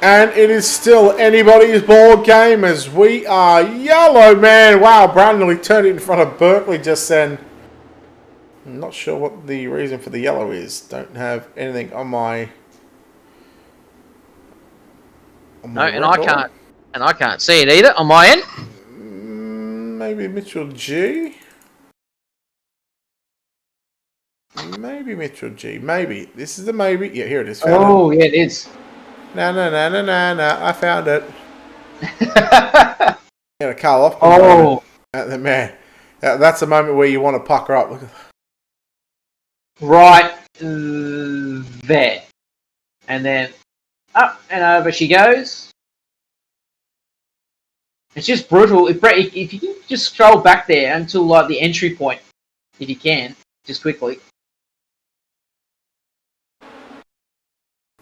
And it is still anybody's ball game as we are yellow, man. Wow, Brown nearly turned it in front of Berkeley just then. I'm not sure what the reason for the yellow is. Don't have anything on my... No, and I can't see it either on my end. Maybe Mitchell G. Maybe Mitchell G. Maybe. This is the maybe. Yeah, here it is. Found it. Yeah, it is. No. I found it. Got a car off. Oh. Man. That's a moment where you want to pucker up. Look at that. Right there. And then up and over she goes. It's just brutal. If you can just scroll back there until like the entry point, if you can, just quickly. Do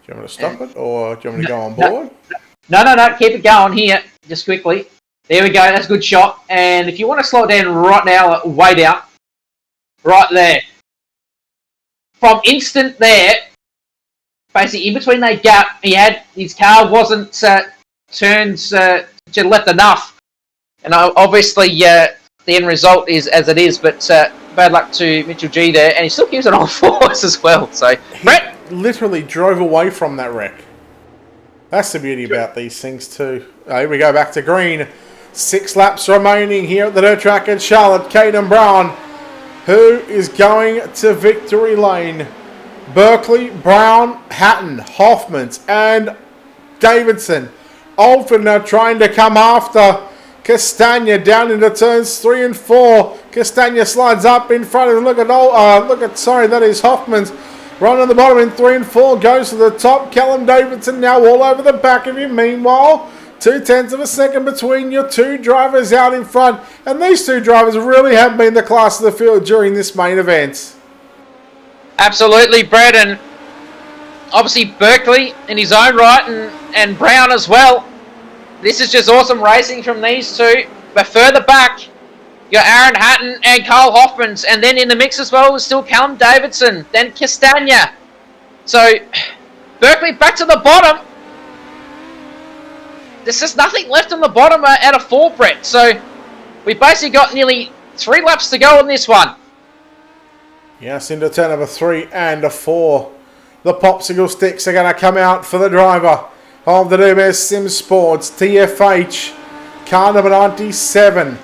you want me to stop it, or do you want me to go on board? No. Keep it going here, just quickly. There we go. That's a good shot. And if you want to slow it down right now, way down, right there. From instant there, basically in between that gap, his car wasn't turned to left enough, and obviously the end result is as it is. But bad luck to Mitchell G there, and he still keeps it on force as well. So Brett literally drove away from that wreck. That's the beauty about these things too. Here we go back to green. 6 laps remaining here at the dirt track in Charlotte. Caden Brown, who is going to victory lane. Berkeley, Brown, Hatton, Hoffmans, and Davidson. Oldford now trying to come after Castagna down into turns 3 and 4. Castagna slides up in front of him. That is Hoffman's. Right on the bottom in 3 and 4. Goes to the top. Callum Davidson now all over the back of him. Meanwhile, 0.2 of a second between your 2 drivers out in front. And these 2 drivers really have been the class of the field during this main event. Absolutely, Brett, and obviously Berkeley in his own right, and Brown as well. This is just awesome racing from these 2. But further back, you got Aaron Hatton and Carl Hoffmans, and then in the mix as well was still Callum Davidson, then Castagna. So Berkeley back to the bottom. There's just nothing left on the bottom out of 4, Brett. So we basically got nearly 3 laps to go on this one. Yes, into turn number 3 and 4. The popsicle sticks are going to come out for the driver of the DBS Sim Sports TFH car number 97.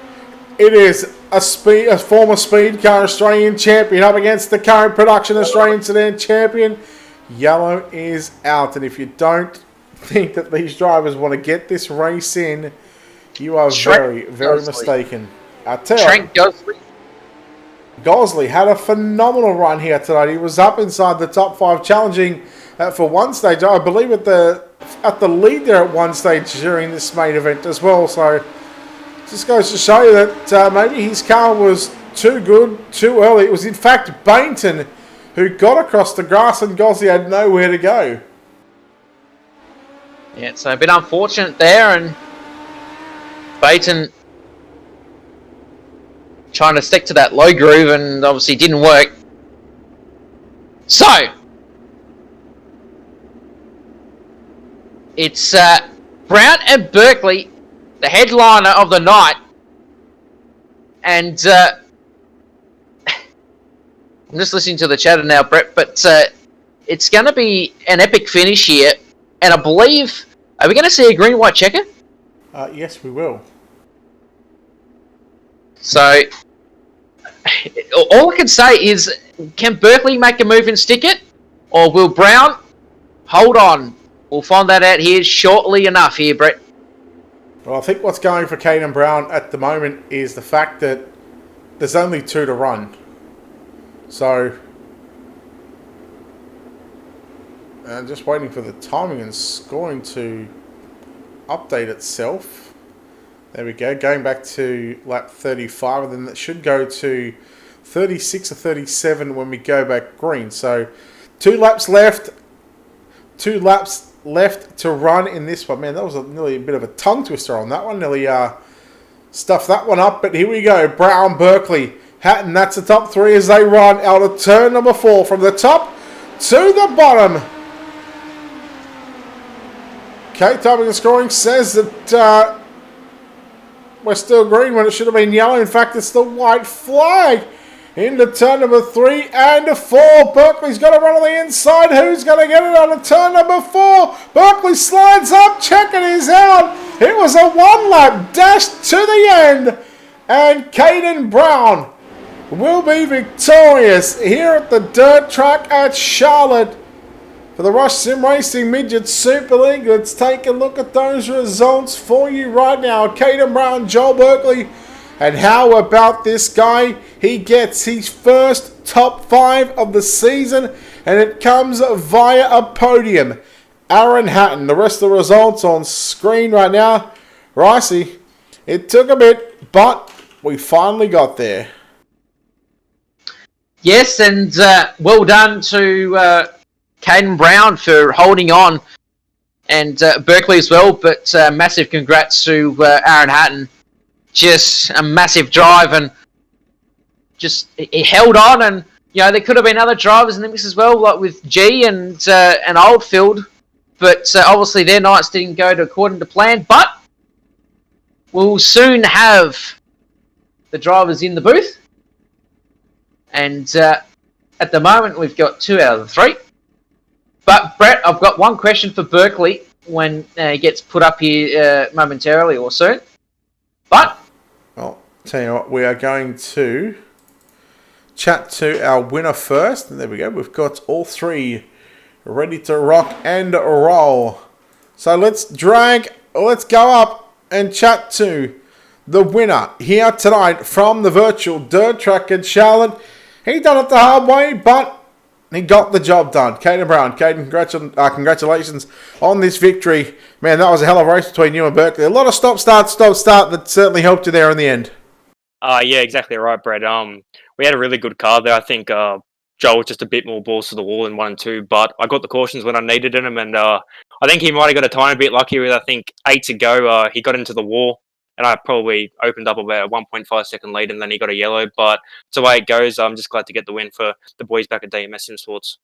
It is a former speed car Australian champion up against the current production Australian sedan champion. Yellow is out, and if you don't think that these drivers want to get this race in, you are very, very mistaken. I tell you, Trent Gosley had a phenomenal run here tonight. He was up inside the top 5, challenging for one stage, I believe, at the lead there at one stage during this main event as well. So just goes to show you that maybe his car was too good, too early. It was in fact Bainton who got across the grass, and Gosley had nowhere to go. Yeah, so a bit unfortunate there, and Bainton trying to stick to that low groove, and obviously didn't work. So it's Brown and Berkeley, the headliner of the night, and I'm just listening to the chatter now, Brett, but it's going to be an epic finish here, and I believe, are we going to see a green-white checker? Yes, we will. So, all I can say is, can Berkeley make a move and stick it? Or will Brown hold on? We'll find that out here shortly enough here, Brett. Well, I think what's going for Caden Brown at the moment is the fact that there's only 2 to run. So, just waiting for the timing and scoring to update itself. There we go, going back to lap 35, and then that should go to 36 or 37 when we go back green. So 2 laps left, 2 laps left to run in this one. Man, that was nearly a bit of a tongue twister on that one. Nearly stuffed that one up, but here we go. Brown, Berkeley, Hatton, that's the top 3 as they run out of turn number 4 from the top to the bottom. Okay, timing and scoring says that we're still green when it should have been yellow. In fact, it's the white flag into turn number 3 and 4. Berkeley's got to run on the inside. Who's going to get it on turn number 4? Berkeley slides up, checking his out. It was a 1-lap dash to the end, and Caden Brown will be victorious here at the dirt track at Charlotte for the Rush Sim Racing Midget Super League. Let's take a look at those results for you right now. Caden Brown, Joel Berkeley, and how about this guy? He gets his first top 5 of the season, and it comes via a podium. Aaron Hatton, the rest of the results on screen right now. Ricey, it took a bit, but we finally got there. Yes, and well done to Caden Brown for holding on, and Berkeley as well, but massive congrats to Aaron Hatton. Just a massive drive, and just he held on, and you know there could have been other drivers in the mix as well, like with G and Oldfield, but obviously their nights didn't go according to plan. But we'll soon have the drivers in the booth, and at the moment we've got 2 out of the 3. But Brett, I've got one question for Berkeley when he gets put up here momentarily or soon. But well, tell you what, we are going to chat to our winner first. And there we go. We've got all 3 ready to rock and roll. So let's go up and chat to the winner here tonight from the virtual dirt track in Charlotte. He done it the hard way, but he got the job done. Caden Brown. Caden, congratulations on this victory. Man, that was a hell of a race between you and Berkeley. A lot of stop-start that certainly helped you there in the end. Yeah, exactly right, Brad. We had a really good car there. I think Joel was just a bit more balls to the wall in 1 and 2, but I got the cautions when I needed them, and I think he might have got a tiny bit lucky with, I think, 8 to go. He got into the wall, and I probably opened up about a 1.5 second lead, and then he got a yellow. But it's the way it goes. I'm just glad to get the win for the boys back at DMS Sim Sports.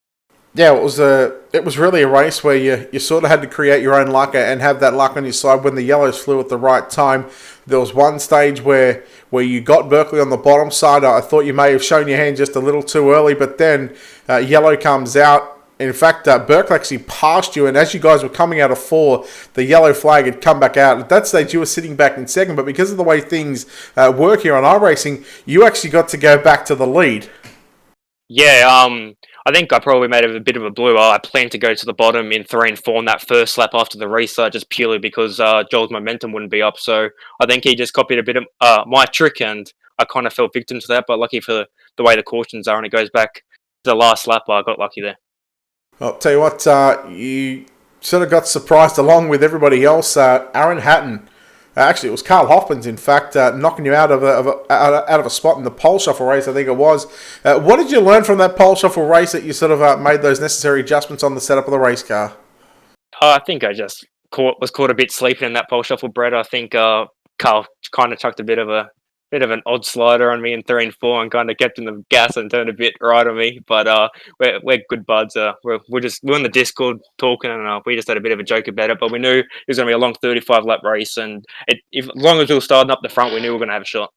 Yeah, it was really a race where you sort of had to create your own luck and have that luck on your side when the yellows flew at the right time. There was one stage where you got Berkeley on the bottom side. I thought you may have shown your hand just a little too early, but then yellow comes out. In fact, Berkeley actually passed you, and as you guys were coming out of 4, the yellow flag had come back out. At that stage, you were sitting back in second, but because of the way things work here on iRacing, you actually got to go back to the lead. Yeah, I think I probably made a bit of a blue. I planned to go to the bottom in 3 and 4 on that first lap after the restart, just purely because Joel's momentum wouldn't be up. So I think he just copied a bit of my trick, and I kind of fell victim to that. But lucky for the way the cautions are, and it goes back to the last lap, I got lucky there. I'll tell you what, you sort of got surprised along with everybody else. Aaron Hatton, actually it was Carl Hoffman's, in fact, knocking you out of a spot in the pole shuffle race, I think it was. What did you learn from that pole shuffle race that you sort of made those necessary adjustments on the setup of the race car? I think I just was caught a bit sleeping in that pole shuffle, Brett. I think Carl kind of chucked a bit of an odd slider on me in 3 and 4 and kind of kept in the gas and turned a bit right on me. But we're good buds. We're on the Discord talking, and we just had a bit of a joke about it. But we knew it was going to be a long 35-lap race, and as long as we were starting up the front, we knew we were going to have a shot.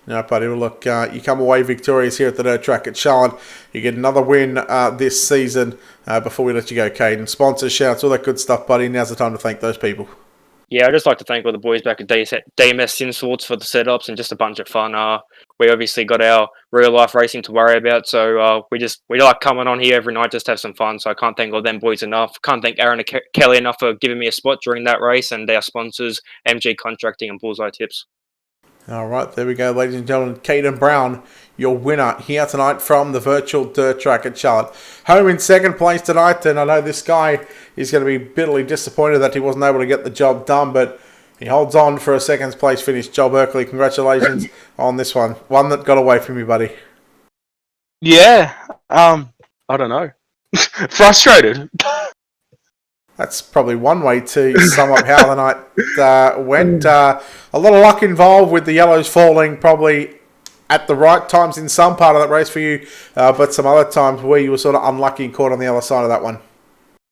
No, buddy. Well, look, you come away victorious here at the dirt track at Charlotte. You get another win this season. Before we let you go, Caden, sponsors, shouts, all that good stuff, buddy. Now's the time to thank those people. Yeah, I'd just like to thank all the boys back at DMS Sim Sorts for the setups and just a bunch of fun. We obviously got our real life racing to worry about, so we like coming on here every night just to have some fun. So I can't thank all them boys enough. Can't thank Aaron and Kelly enough for giving me a spot during that race, and our sponsors, MG Contracting and Bullseye Tips. All right, there we go, ladies and gentlemen. Caden Brown, your winner here tonight from the virtual dirt track at Charlotte. Home in second place tonight, and I know this guy is going to be bitterly disappointed that he wasn't able to get the job done, but he holds on for a second place finish. Joel Berkeley, congratulations on this one. One that got away from you, buddy. Yeah, I don't know. Frustrated. That's probably one way to sum up how the night went. A lot of luck involved with the yellows falling probably at the right times in some part of that race for you, but some other times where you were sort of unlucky and caught on the other side of that one.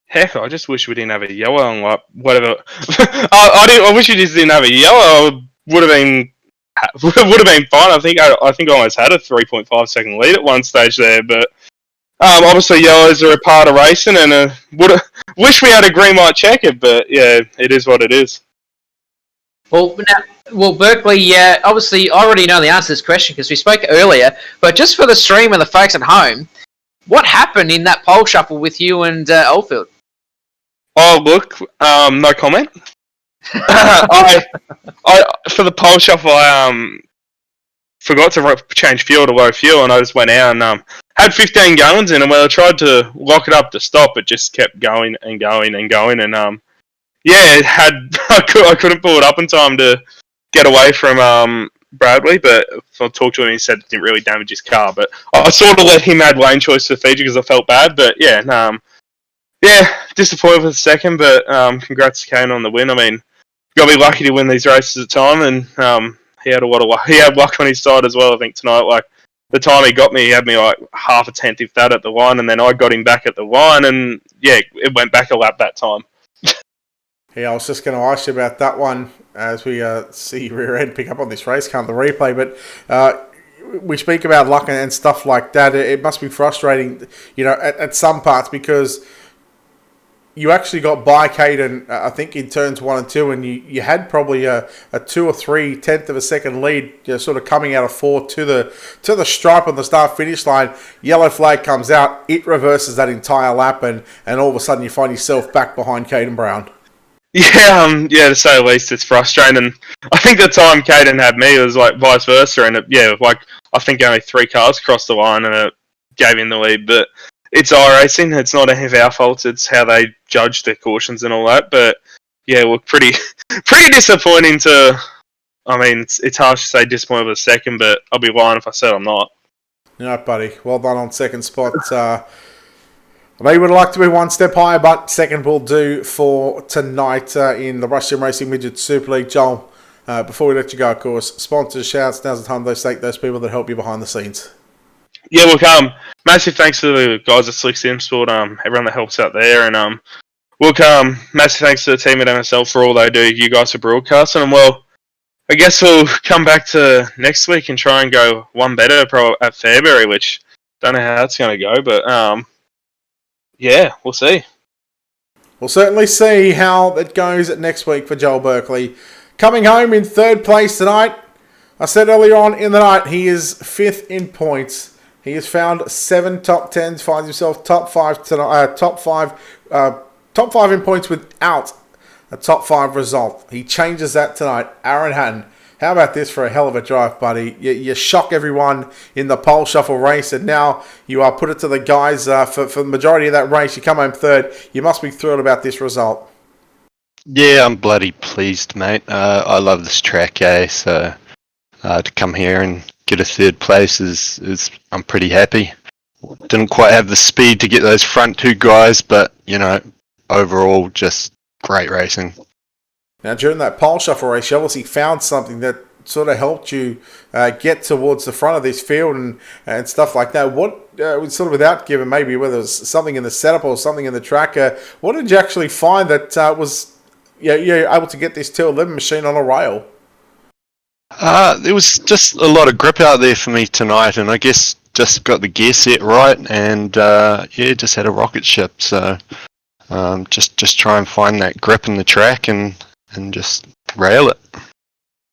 Heck, I just wish we didn't have a yellow on, like, whatever. I wish we just didn't have a yellow. Would have been fine. I think I almost had a 3.5 second lead at one stage there, but obviously yellows are a part of racing, and wish we had a green light checker, but yeah, it is what it is. Well, Berkeley, obviously I already know the answer to this question because we spoke earlier, but just for the stream and the folks at home, what happened in that pole shuffle with you and Oldfield? Oh, look, no comment. I for the pole shuffle, I forgot to change fuel to low fuel, and I just went out and had 15 gallons in, and when I tried to lock it up to stop, it just kept going and going and going, and yeah, I couldn't pull it up in time to get away from Bradley, but I talked to him and he said it didn't really damage his car, but I sort of let him add lane choice to the feature because I felt bad, but yeah, disappointed with the second, but congrats to Kane on the win. I mean, got to be lucky to win these races at time, and he had a lot of luck. He had luck on his side as well, I think, tonight. Like, the time he got me, he had me like half a tenth, if that, at the line, and then I got him back at the line, and yeah, it went back a lap that time. Yeah, I was just going to ask you about that one as we see rear end pick up on this race car, the replay, but we speak about luck and stuff like that. It must be frustrating, at some parts, because you actually got by Caden, I think, in turns 1 and 2, and you had probably a 2 or 3 tenth of a second lead, sort of coming out of 4 to the stripe on the start finish line. Yellow flag comes out, it reverses that entire lap, and all of a sudden you find yourself back behind Caden Brown. Yeah, to say the least, it's frustrating. I think the time Caden had me, it was like vice versa, and I think only 3 cars crossed the line, and it gave him the lead. But it's iRacing; it's not any of our faults. It's how they judge their cautions and all that. But yeah, we're pretty disappointing to. I mean, it's harsh to say disappointed with the second, but I'll be lying if I said I'm not. No, buddy. Well done on second spot. They would like to be one step higher, but second will do for tonight in the Rush Sim Racing Midget Super League. Joel, before we let you go, of course, sponsors, shouts, now's the time to thank those people that help you behind the scenes. Yeah, look, massive thanks to the guys at Slick Sim Sport, everyone that helps out there, and massive thanks to the team at MSL for all they do, you guys for broadcasting, and well, I guess we'll come back to next week and try and go one better at Fairbury, which don't know how that's going to go, but yeah, we'll see. We'll certainly see how it goes next week for Joel Berkeley. Coming home in third place tonight. I said earlier on in the night, he is 5th in points. He has found 7 top 10s, finds himself top 5 tonight. Top 5 in points without a top 5 result. He changes that tonight. Aaron Hatton. How about this for a hell of a drive, buddy? You shock everyone in the pole shuffle race, and now you are put it to the guys for the majority of that race. You come home third. You must be thrilled about this result. Yeah, I'm bloody pleased, mate. I love this track, so to come here and get a third place is I'm pretty happy. Didn't quite have the speed to get those front 2 guys, but, overall, just great racing. Now, during that pole shuffle race, you obviously found something that sort of helped you get towards the front of this field and stuff like that. What, sort of without giving maybe whether it was something in the setup or something in the track, what did you actually find that was you're able to get this 211 machine on a rail? There was just a lot of grip out there for me tonight, and I guess just got the gear set right, and just had a rocket ship. So just try and find that grip in the track and just rail it.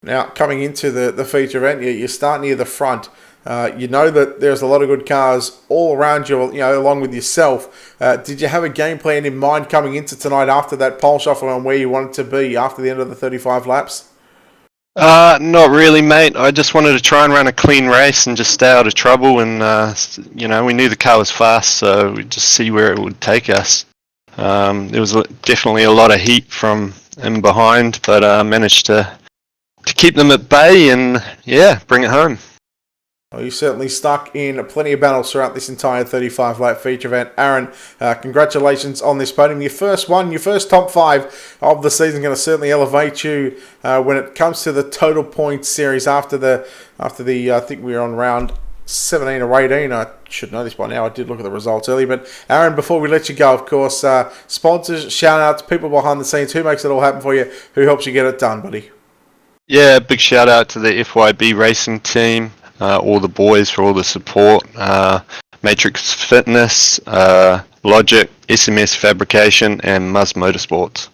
Now, coming into the feature event, you start near the front. You know that there's a lot of good cars all around you, along with yourself. Did you have a game plan in mind coming into tonight after that pole shuffle and where you wanted to be after the end of the 35 laps? Not really, mate. I just wanted to try and run a clean race and just stay out of trouble. And, we knew the car was fast, so we'd just see where it would take us. There was definitely a lot of heat from in behind, but managed to keep them at bay and, bring it home. Well, you certainly stuck in plenty of battles throughout this entire 35-lap feature event. Aaron, congratulations on this podium. Your first top 5 of the season, going to certainly elevate you when it comes to the total points series after the I think we were on round 17 or 18. I should know this by now. I did look at the results earlier. But Aaron, before we let you go, of course, sponsors, shout-outs, people behind the scenes, who makes it all happen for you, who helps you get it done, buddy? Yeah, big shout-out to the FYB racing team. All the boys for all the support, Matrix Fitness, Logic, SMS Fabrication, and Muzz Motorsports.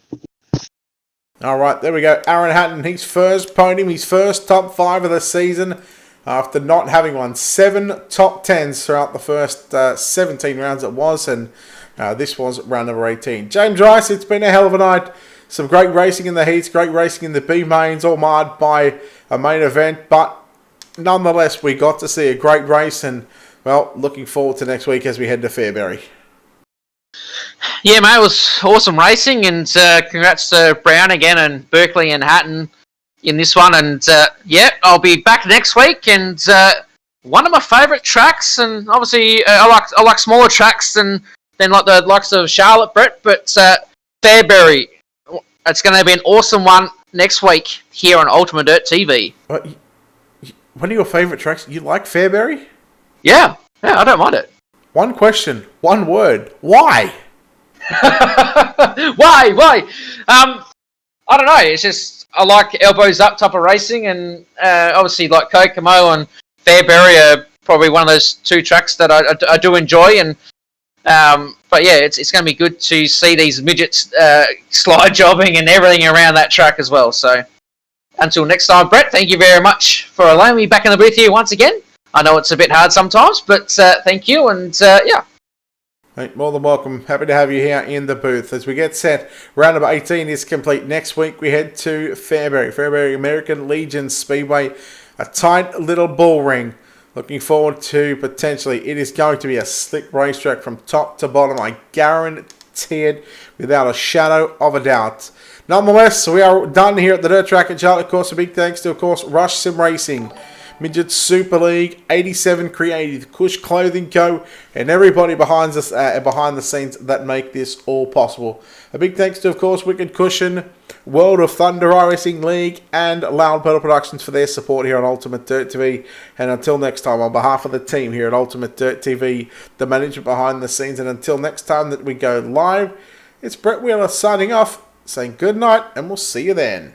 All right, there we go. Aaron Hatton, his first podium, his first top 5 of the season after not having won 7 top 10s throughout the first 17 rounds it was, and this was round number 18. James Rice, it's been a hell of a night. Some great racing in the heats, great racing in the B mains, all marred by a main event, but nonetheless, we got to see a great race, and, well, looking forward to next week as we head to Fairbury. Yeah, mate, it was awesome racing, and congrats to Brown again and Berkeley and Hatton in this one. And, I'll be back next week, and one of my favourite tracks, and obviously I like smaller tracks than like the likes of Charlotte, Brett, but Fairbury, it's going to be an awesome one next week here on Ultimate Dirt TV. One of your favourite tracks? You like Fairbury? Yeah, I don't mind it. One question, one word. Why? Why? I don't know. It's just I like elbows up type of racing, and obviously like Kokomo and Fairbury are probably one of those 2 tracks that I do enjoy. And but yeah, it's going to be good to see these midgets slide jobbing and everything around that track as well. So. Until next time, Brett, thank you very much for allowing me back in the booth here once again. I know it's a bit hard sometimes, but thank you, and Mate, more than welcome. Happy to have you here in the booth. As we get set, round number 18 is complete. Next week, we head to Fairbury American Legion Speedway, a tight little bull ring. Looking forward to potentially, it is going to be a slick racetrack from top to bottom. I guarantee it without a shadow of a doubt. Nonetheless, we are done here at the Dirt Track at Charlotte. Of course, a big thanks to, of course, Rush Sim Racing, Midget Super League, 87 Creative, Cush Clothing Co., and everybody behind us, behind the scenes that make this all possible. A big thanks to, of course, Wicked Cushion, World of Thunder Racing League, and Loud Pedal Productions for their support here on Ultimate Dirt TV. And until next time, on behalf of the team here at Ultimate Dirt TV, the management behind the scenes, and until next time that we go live, it's Brett Wheeler signing off, saying good night, and we'll see you then.